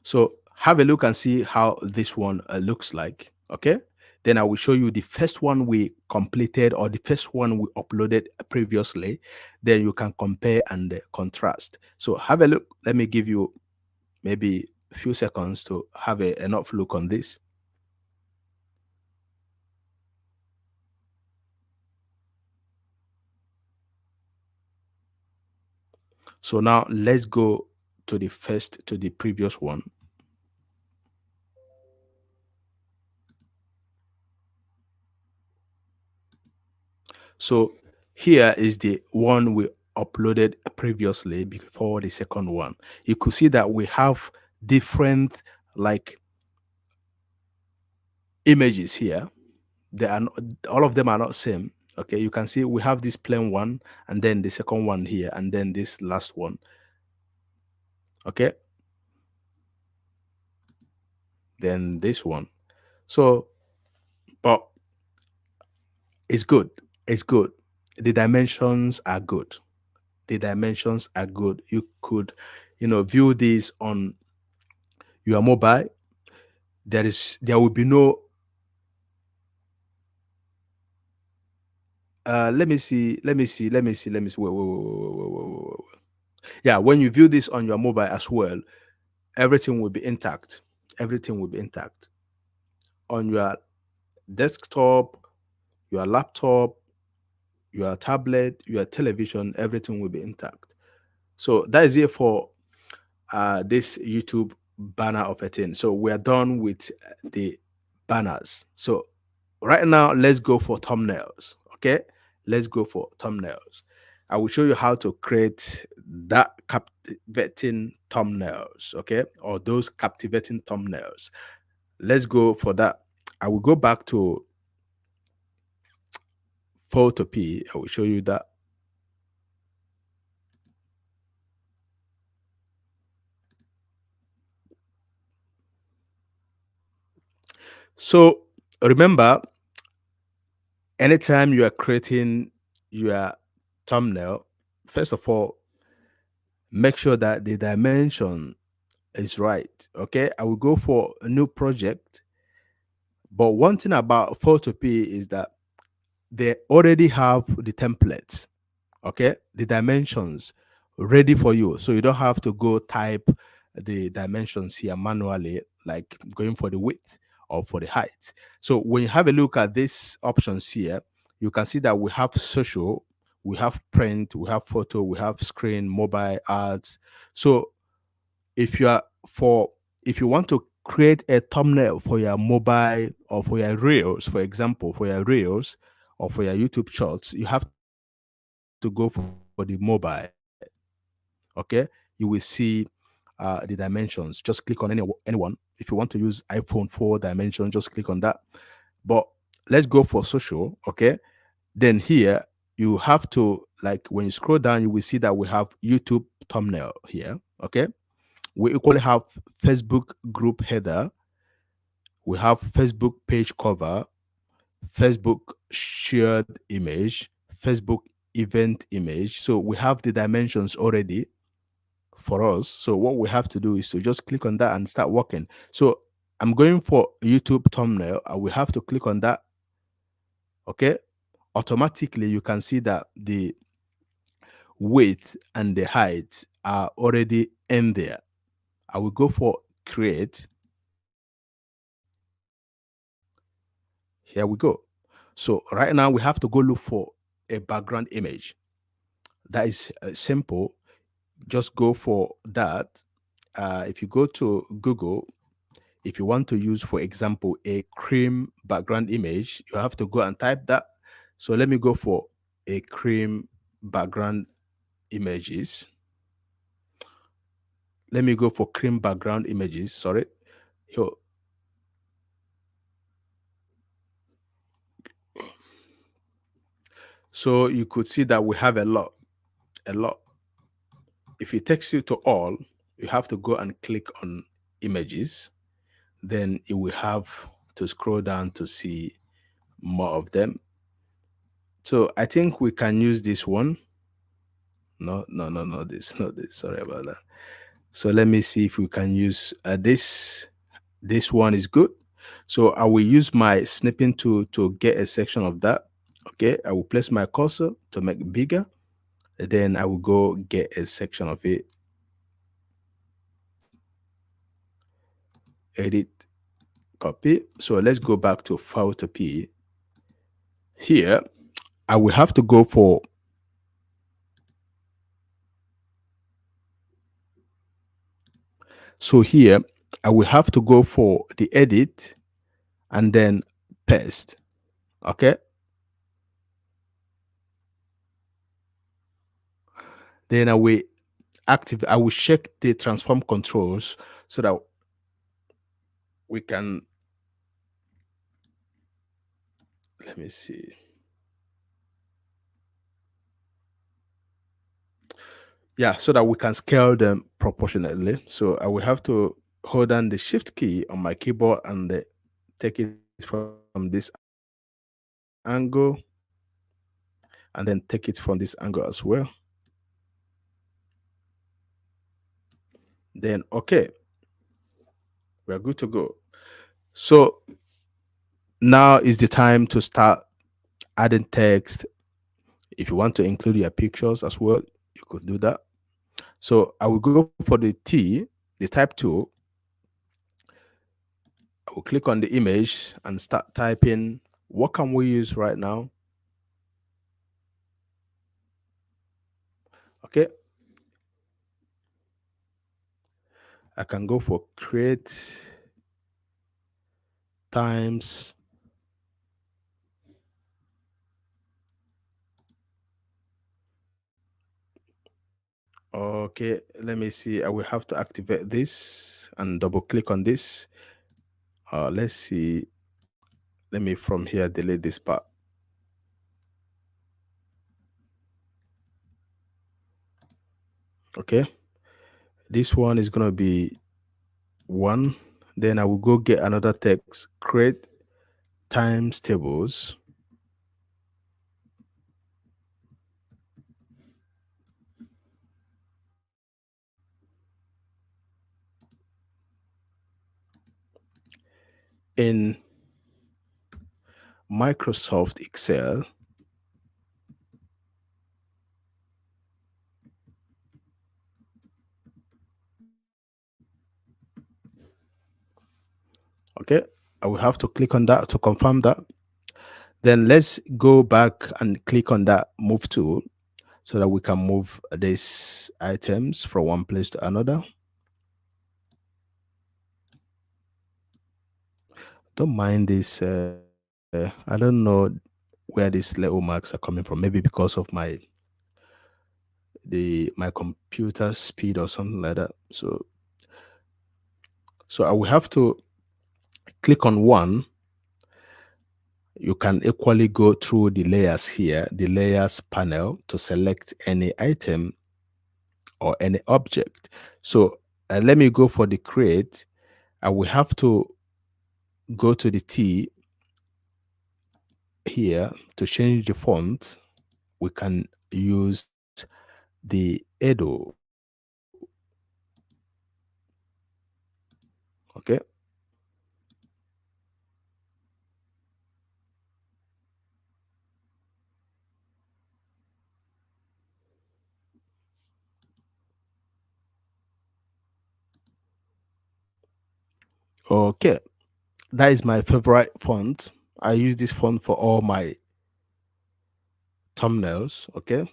So have a look and see how this one looks like. Okay, then I will show you the first one we completed or the first one we uploaded previously. Then you can compare and contrast. So have a look. Let me give you maybe a few seconds to have enough look on this. So now let's go to the previous one. So here is the one we uploaded previously before the second one. You could see that we have different like images here. They are not, all of them are not same. Okay, you can see we have this plain one and then the second one here and then this last one. Okay, then this one. So, but it's good. It's good. The dimensions are good. The dimensions are good. You could, view this on your mobile. There will be no. Let me see. Let me see. Let me see. Let me see. Wait. Yeah, when you view this on your mobile as well, everything will be intact. Everything will be intact on your desktop, your laptop, your tablet, your television. Everything will be intact. So that is it for this YouTube banner of a thing. So we're done with the banners. So right now, let's go for thumbnails. Okay, let's go for thumbnails. I will show you how to create that captivating thumbnails. Okay, or those captivating thumbnails. Let's go for that. I will go back to photo P. I will show you that. So remember, anytime you are creating your thumbnail, first of all, make sure that the dimension is right. Okay, I will go for a new project. But one thing about Photopea is that they already have the templates, okay, the dimensions ready for you. So you don't have to go type the dimensions here manually, like going for the width or for the height. So when you have a look at these options here, you can see that we have social, we have print, we have photo, we have screen, mobile ads. So if you are for if you want to create a thumbnail for your mobile or for your reels, for example, for your reels or for your YouTube shorts, you have to go for the mobile. Okay, you will see the dimensions. Just click on anyone. If you want to use iPhone 4 dimension, just click on that. But let's go for social. Okay. Then here you have to, like, when you scroll down, you will see that we have YouTube thumbnail here. Okay. We equally have Facebook group header, we have Facebook page cover, Facebook shared image, Facebook event image. So we have the dimensions already for us. So what we have to do is to just click on that and start working. So I'm going for YouTube thumbnail. I will have to click on that. Okay. Automatically, you can see that the width and the height are already in there. I will go for create. Here we go. So right now we have to go look for a background image. That is simple. Just go for that. If you go to Google, if you want to use, for example, a cream background image, you have to go and type that. So let me go for a cream background images. Let me go for cream background images. Sorry. Here. So you could see that we have a lot, a lot. If it takes you to all, you have to go and click on images. Then you will have to scroll down to see more of them. So I think we can use this one. No, no, no, no, this, not this. Sorry about that. So let me see if we can use this. This one is good. So I will use my snipping tool to get a section of that. Okay, I will place my cursor to make it bigger. Then I will go get a section of it. Edit, copy. So let's go back to file to P. Here, I will have to go for here I will have to go for the edit and then paste. Okay. Then I will check the transform controls so that we can, let me see. Yeah, so that we can scale them proportionately. So I will have to hold down the shift key on my keyboard and take it from this angle and then take it from this angle as well. Then, okay, we're good to go. So now is the time to start adding text. If you want to include your pictures as well, you could do that. So I will go for the T, the type tool. I will click on the image and start typing. What can we use right now? Okay. I can go for create times okay, let me see. I will have to activate this and double click on this. Let's see. Let me from here delete this part. Okay. This one is going to be one. Then I will go get another text, create times tables. In Microsoft Excel. Okay, I will have to click on that to confirm that. Then let's go back and click on that move tool so that we can move these items from one place to another. Don't mind this. I don't know where these little marks are coming from. Maybe because of my computer speed or something like that. So I will have to click on one. You can equally go through the layers here, the layers panel, to select any item or any object. So let me go for the create. I will have to go to the T here to change the font. We can use the Edo. Okay. Okay. That is my favorite font. I use this font for all my thumbnails. Okay.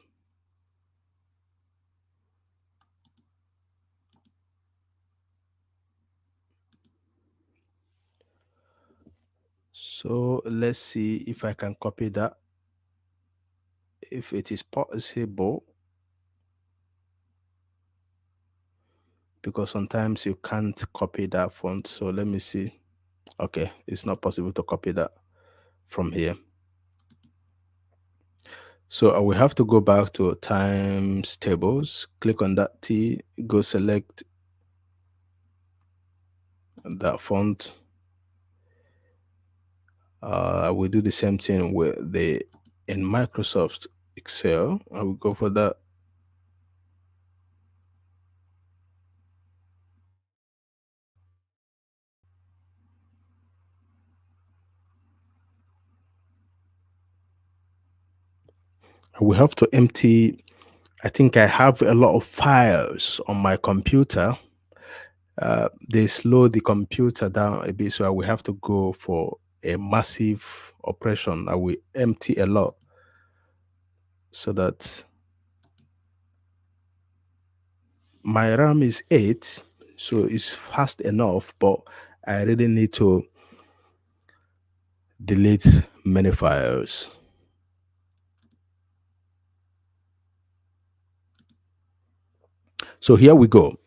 So let's see if I can copy that. If it is possible, because sometimes you can't copy that font. So let me see. Okay, it's not possible to copy that from here. So I will have to go back to times tables, click on that T, go select that font. I will do the same thing with the in Microsoft Excel. I will go for that. I will have to empty. I think I have a lot of files on my computer. They slow the computer down a bit, so I will have to go for a massive operation. I will empty a lot so that my RAM is 8, so it's fast enough, but I really need to delete many files. So here we go.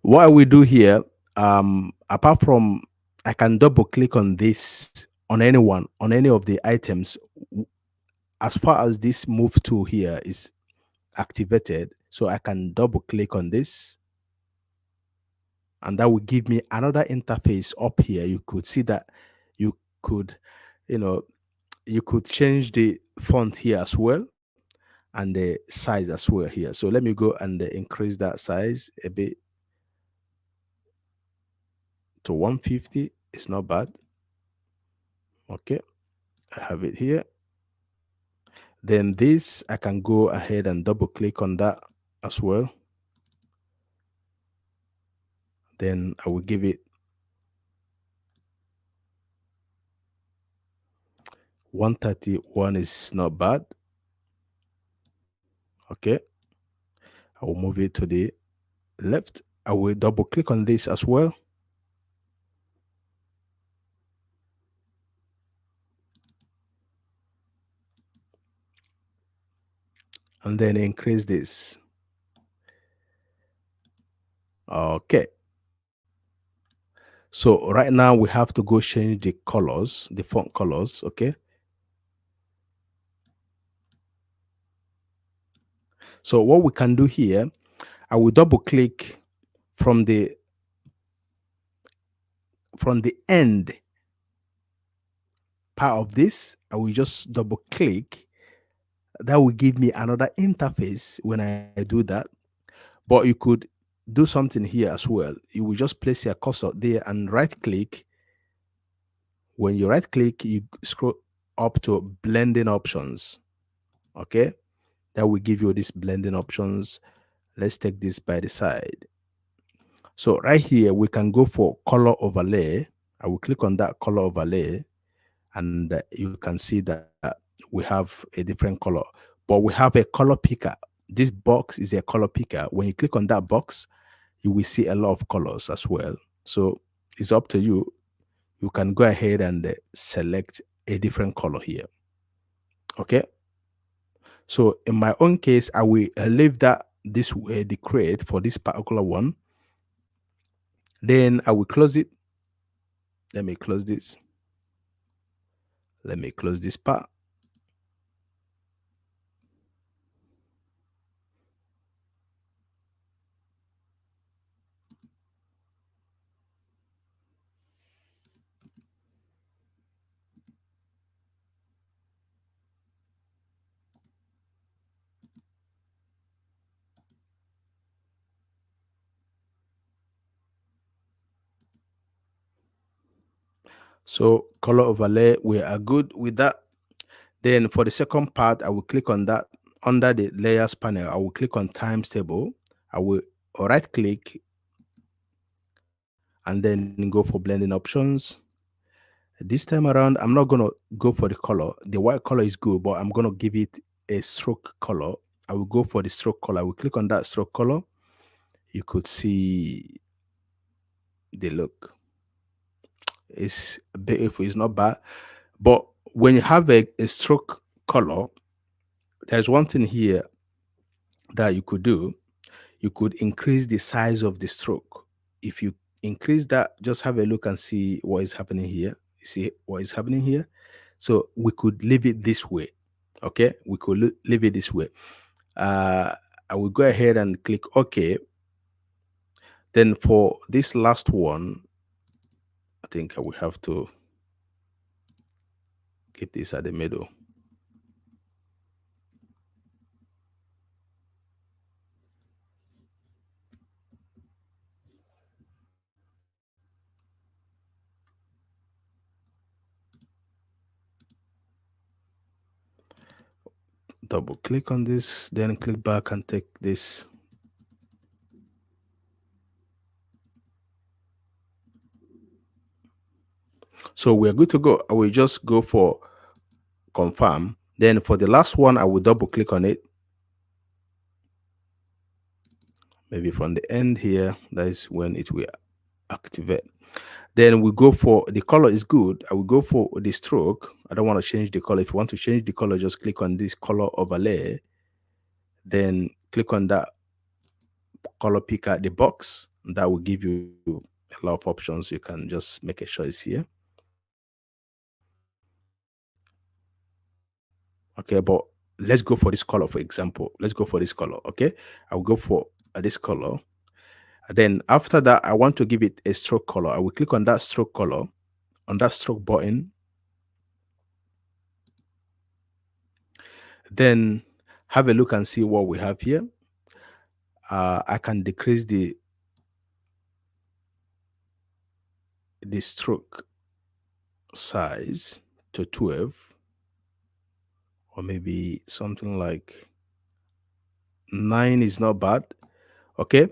What we do here, apart from I can double click on this on anyone, on any of the items, as far as this move tool here is activated. So I can double click on this, and that will give me another interface up here. You could see that you could, you know, you could change the font here as well and the size as well here. So let me go and increase that size a bit to 150. It's not bad. Okay, I have it here. Then this, I can go ahead and double click on that as well. Then I will give it 131 is not bad. Okay, I will move it to the left. I will double click on this as well. And then increase this. Okay. So right now we have to go change the colors, the font colors. Okay. So what we can do here, I will double click from the end part of this. I will just double click. That will give me another interface when I do that. But you could do something here as well. You will just place your cursor there and right click. When you right click, you scroll up to blending options. Okay. That will give you this blending options. Let's take this by the side. So right here, we can go for color overlay. I will click on that color overlay, and you can see that we have a different color, but we have a color picker. This box is a color picker. When you click on that box, you will see a lot of colors as well. So it's up to you. You can go ahead and select a different color here. Okay. So in my own case, I will leave that this way, the create for this particular one. Then I will close it. Let me close this. Let me close this part. So color overlay, we are good with that. Then for the second part, I will click on that under the layers panel. I will click on times table. I will right click and then go for blending options. This time around, I'm not going to go for the color. The white color is good, but I'm going to give it a stroke color. I will go for the stroke color. I will click on that stroke color. You could see the look. It's beautiful. It's not bad. But when you have a stroke color, there's one thing here that you could do. You could increase the size of the stroke. If you increase that, just have a look and see what is happening here. You see what is happening here? So we could leave it this way. Okay, we could leave it this way. uh I will go ahead and click OK. Then for this last one, I think I will have to keep this at the middle. Double click on this, then click back and take this. So we're good to go. I will just go for confirm. Then for the last one, I will double click on it. Maybe from the end here, that is when it will activate. Then we go for the color is good. I will go for the stroke. I don't want to change the color. If you want to change the color, just click on this color overlay. Then click on that color picker at the box. That will give you a lot of options. You can just make a choice here. Okay, but let's go for this color, for example. Let's go for this color. Okay, I'll go for this color. Then after that, I want to give it a stroke color. I will click on that stroke color, on that stroke button. Then have a look and see what we have here. I can decrease the stroke size to 12, or maybe something like 9 is not bad. Okay,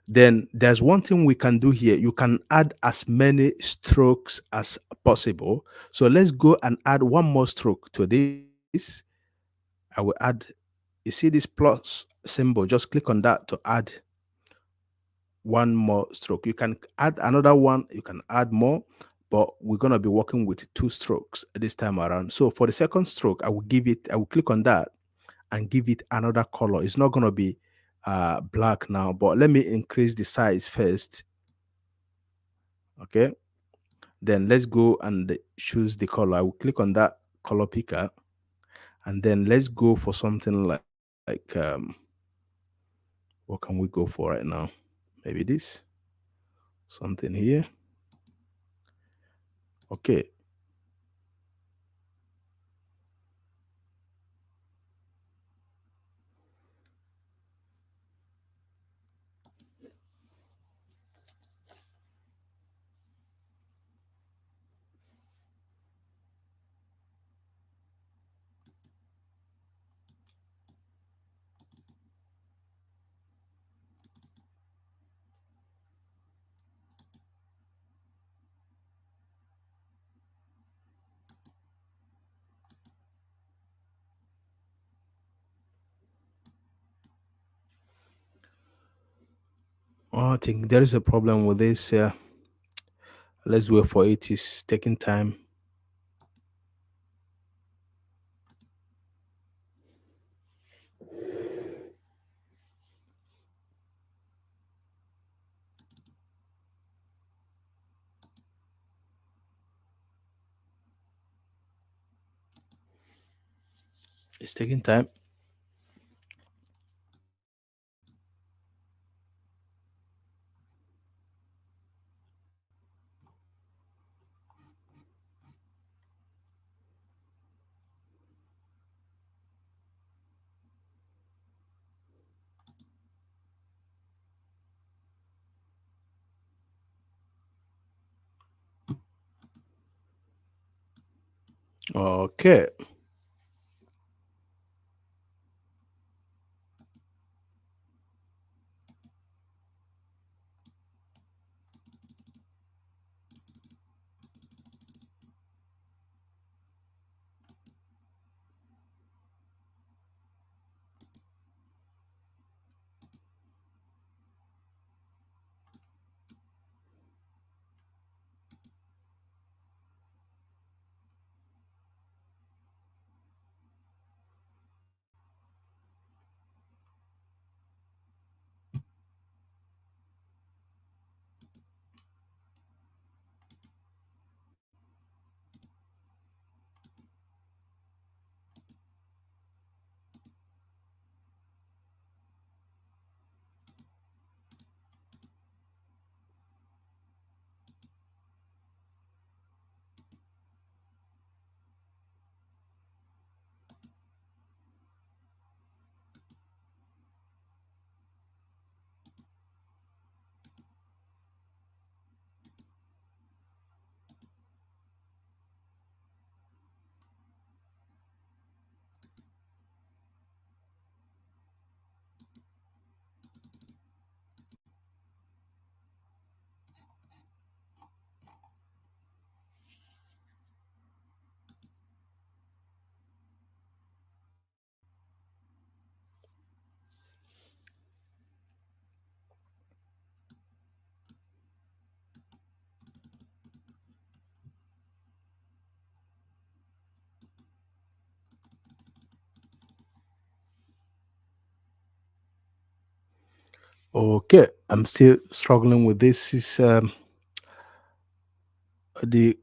then there's one thing we can do here. You can add as many strokes as possible. So let's go and add one more stroke to this. I will add, you see this plus symbol, just click on that to add one more stroke. You can add another one, you can add more, but we're going to be working with 2 strokes this time around. So for the second stroke, I will click on that and give it another color. It's not going to be black now, but let me increase the size first. Okay, then let's go and choose the color. I will click on that color picker, and then let's go for something like what can we go for right now? Maybe this, something here. Okay, oh, I think there is a problem with this. Let's wait for it. It's taking time. It's taking time. Okay. Okay. I'm still struggling with this. Is the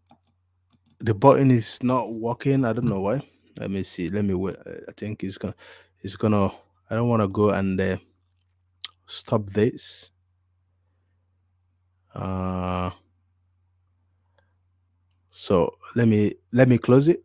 the button is not working. I don't know why. Let me see. Let me wait. I think it's gonna. I don't want to go and stop this. Uh, so let me close it.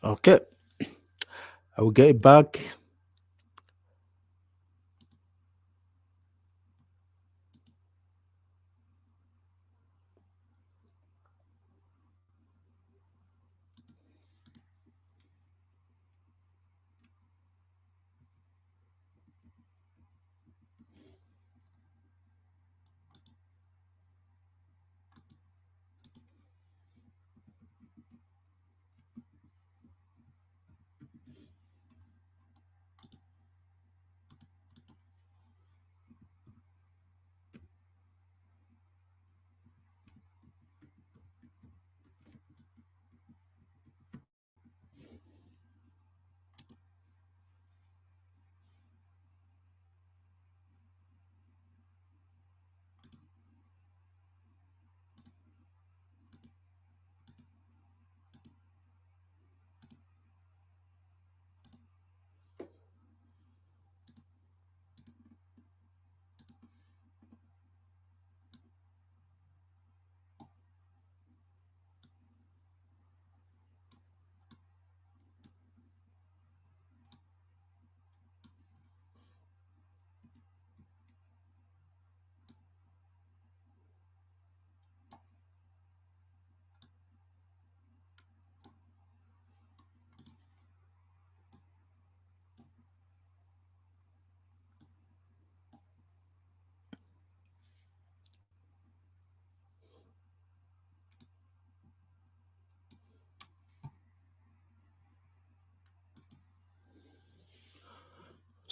Okay. I will get it back.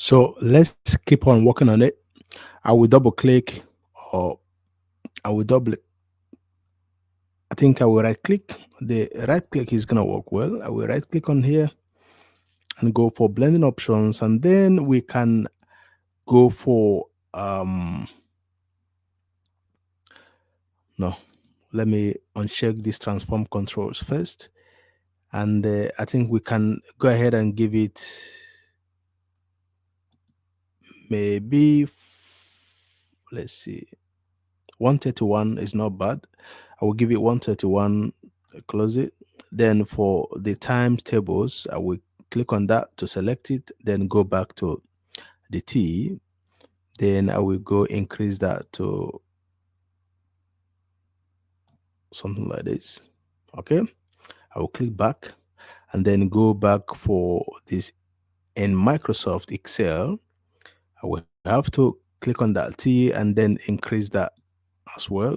So let's keep on working on it. I will double click, or I will double, I think I will right click. The right click is going to work well. I will right click on here and go for blending options. And then we can go for, no, let me uncheck these transform controls first. And I think we can go ahead and give it maybe, let's see, 131 is not bad. I will give it 131, close it. Then for the times tables, I will click on that to select it, then go back to the T. Then I will go increase that to something like this. Okay. I will click back and then go back for this in Microsoft Excel. I will have to click on that T and then increase that as well.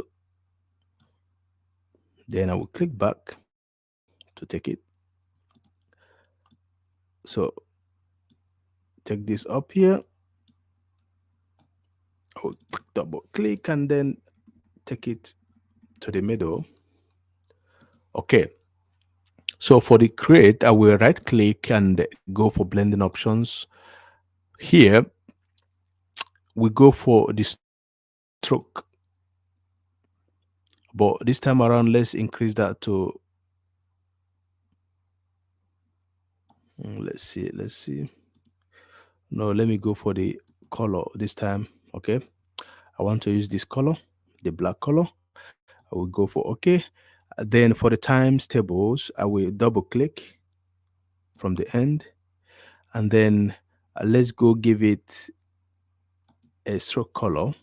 Then I will click back to take it. So take this up here. I will double click and then take it to the middle. Okay. So for the create, I will right click and go for blending options. Here, we go for the stroke. But this time around, let's increase that to, let's see. No, let me go for the color this time. Okay. I want to use this color, the black color. I will go for okay. Then for the times tables, I will double click from the end, and then let's go give it a stroke color.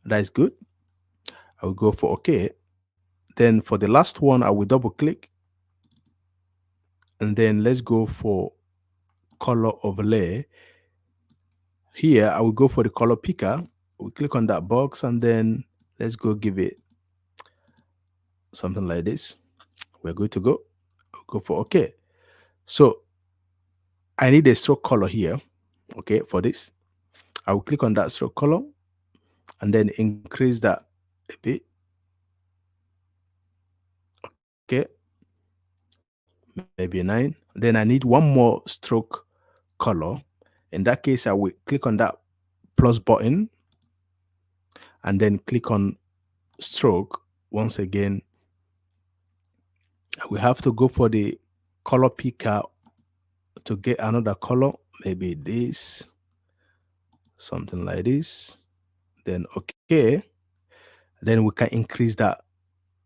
That's good. I will go for okay. Then for the last one, I will double click, and then let's go for color overlay. Here, I will go for the color picker. We click on that box, and then let's go give it something like this. We're good to go. I'll go for okay. So I need a stroke color here. Okay, for this, I will click on that stroke color and then increase that a bit. Okay, maybe 9. Then I need one more stroke color. In that case, I will click on that plus button and then click on stroke once again. We have to go for the color picker to get another color, maybe this, something like this. Then okay, then we can increase that.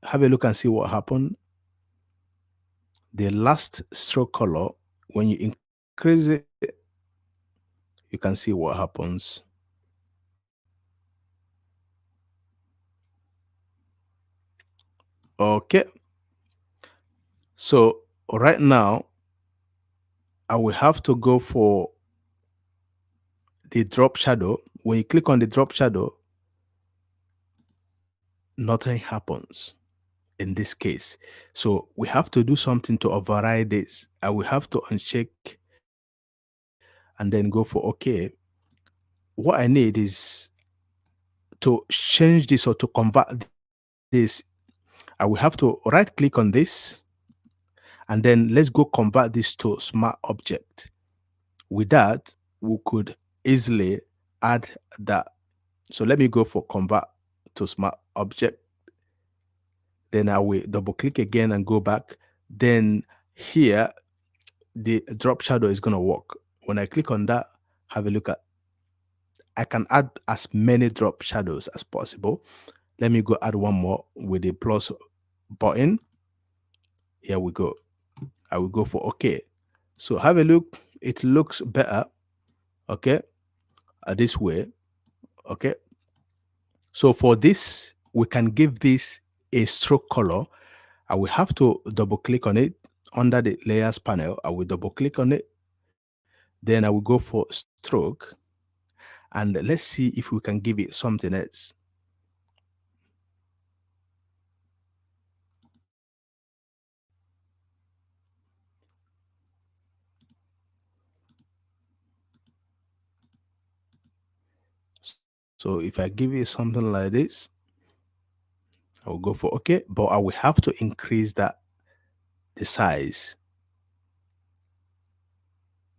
Have a look and see what happened. The last stroke color, when you increase it, you can see what happens. Okay, so right now I will have to go for the drop shadow. When you click on the drop shadow, nothing happens in this case. So we have to do something to override this. I will have to uncheck and then go for okay. What I need is to change this or to convert this. I will have to right click on this, and then let's go convert this to smart object. With that, we could easily add that. So let me go for convert to smart object. Then I will double click again and go back. Then here, the drop shadow is going to work. When I click on that, have a look at, I can add as many drop shadows as possible. Let me go add one more with the plus button. Here we go. I will go for okay. So have a look. It looks better. Okay. This way. Okay. So for this, we can give this a stroke color. I will have to double click on it under the layers panel. I will double click on it. Then I will go for stroke. And let's see if we can give it something else. So if I give it something like this, I will go for okay, but I will have to increase that the size,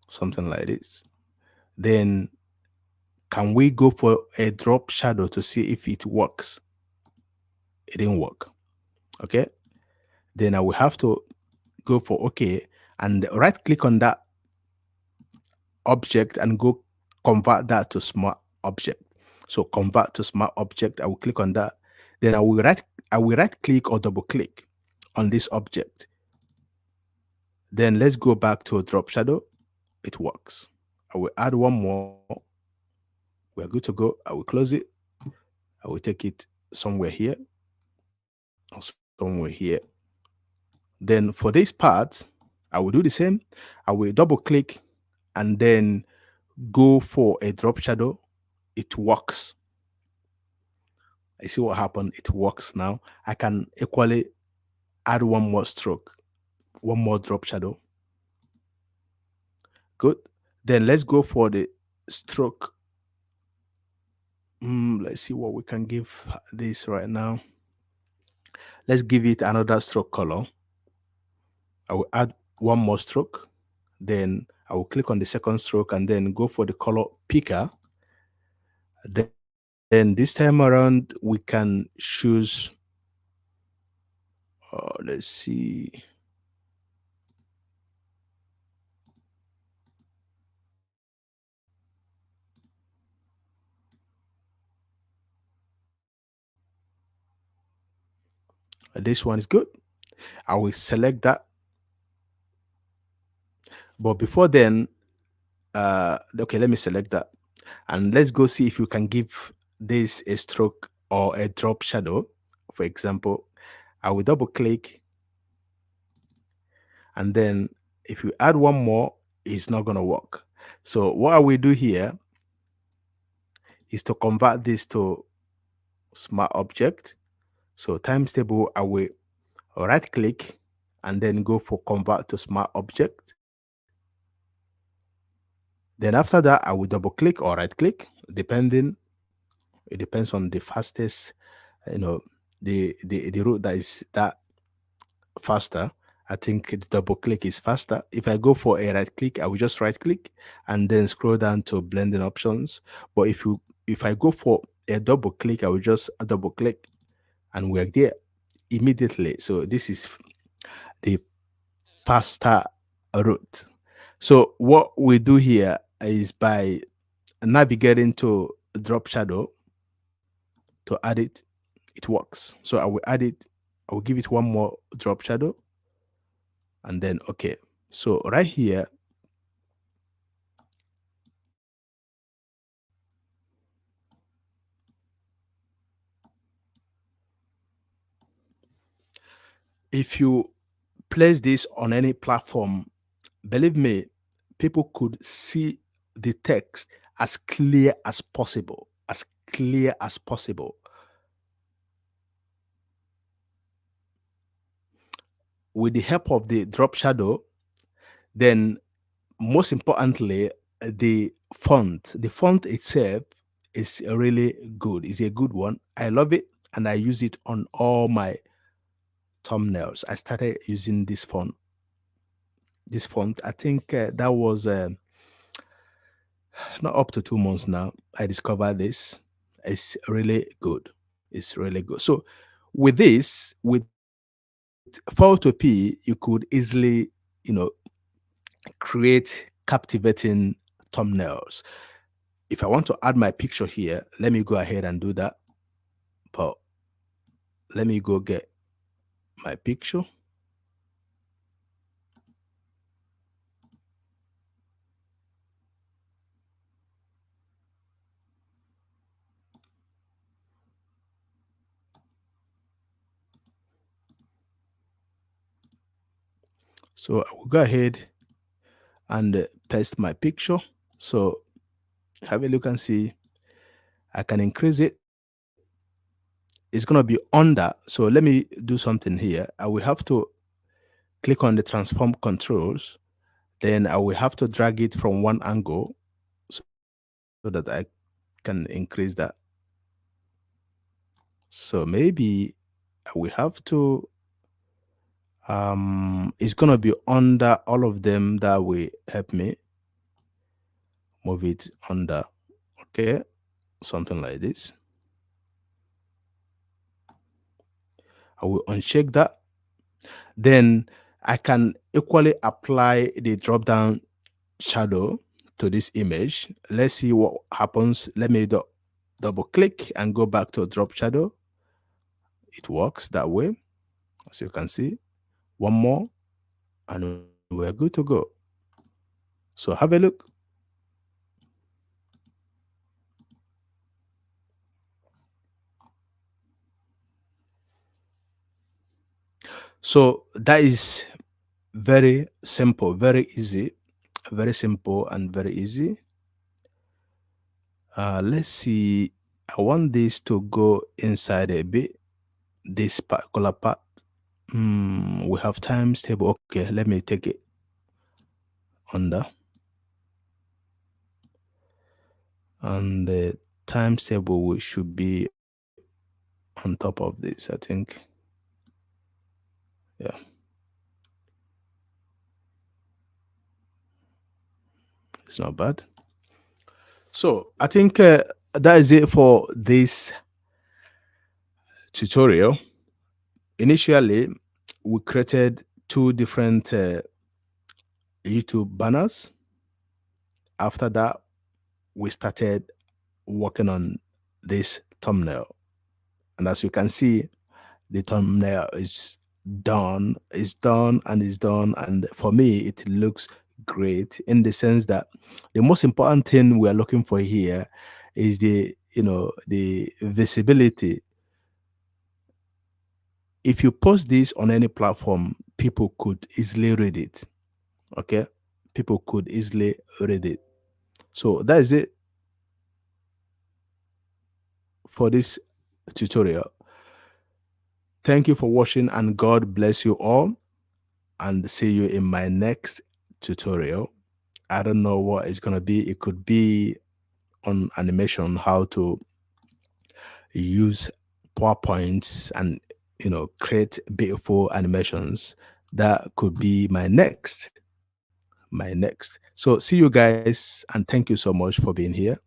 something like this. Then can we go for a drop shadow to see if it works? It didn't work. Okay. Then I will have to go for okay and right click on that object and go convert that to smart object. So convert to smart object. I will click on that. Then I will right click or double click on this object. Then let's go back to a drop shadow. It works. I will add one more. We are good to go. I will close it. I will take it somewhere here or somewhere here. Then for this part, I will do the same. I will double click and then go for a drop shadow. It works. I see what happened. It works now. I can equally add one more stroke, one more drop shadow. Good. Then let's go for the stroke. Let's see what we can give this right now. Let's give it another stroke color. I will add one more stroke. Then I will click on the second stroke and then go for the color picker. Then this time around, we can choose, let's see. This one is good. I will select that. But before then, okay, let me select that. And let's go see if you can give this a stroke or a drop shadow. For example, I will double click and then if you add one more, it's not going to work. So what I will do here is to convert this to smart object. So times table, I will right click and then go for convert to smart object. Then after that, I will double click or right click, depending. It depends on the fastest, you know, the route that is that faster. I think the double click is faster. If I go for a right click, I will just right click and then scroll down to blending options. But if I go for a double click, I will just double click and we're there immediately. So this is the faster route. So what we do here is by navigating to drop shadow to add it, it works. So I will add it, I will give it one more drop shadow and then okay. So right here, if you place this on any platform, believe me, people could see the text as clear as possible, as clear as possible. With the help of the drop shadow, then most importantly, the font itself is really good. It's a good one. I love it and I use it on all my thumbnails. I started using this font. This font, I think that was not up to 2 months now. I discovered this. It's really good. It's really good. So with this, with Photo P, you could easily, you know, create captivating thumbnails. If I want to add my picture here, let me go ahead and do that. But let me go get my picture. So I will go ahead and paste my picture. So have a look and see. I can increase it. It's going to be under. So let me do something here. I will have to click on the transform controls. Then I will have to drag it from one angle so that I can increase that. So maybe we have to it's gonna be under all of them. That will help me move it under. Okay, something like this. I will uncheck that. Then I can equally apply the drop down shadow to this image. Let's see what happens. Let me double click and go back to drop shadow. It works that way, as you can see. One more, and we're good to go. So have a look. So that is very simple, very easy, very simple and very easy. Let's see. I want this to go inside a bit. This particular part. We have times table. Okay, let me take it under, and the times table should be on top of this. I think. Yeah. It's not bad. So I think that is it for this tutorial. Initially, we created two different YouTube banners. After that, we started working on this thumbnail. And as you can see, the thumbnail is done, is done, and is done. And for me, it looks great in the sense that the most important thing we are looking for here is the visibility. If you post this on any platform, people could easily read it. Okay, people could easily read it. So that is it for this tutorial. Thank you for watching, and God bless you all, and see you in my next tutorial. I don't know what it's going to be. It could be on animation, how to use PowerPoints and create beautiful animations. That could be my next. So see you guys, and thank you so much for being here.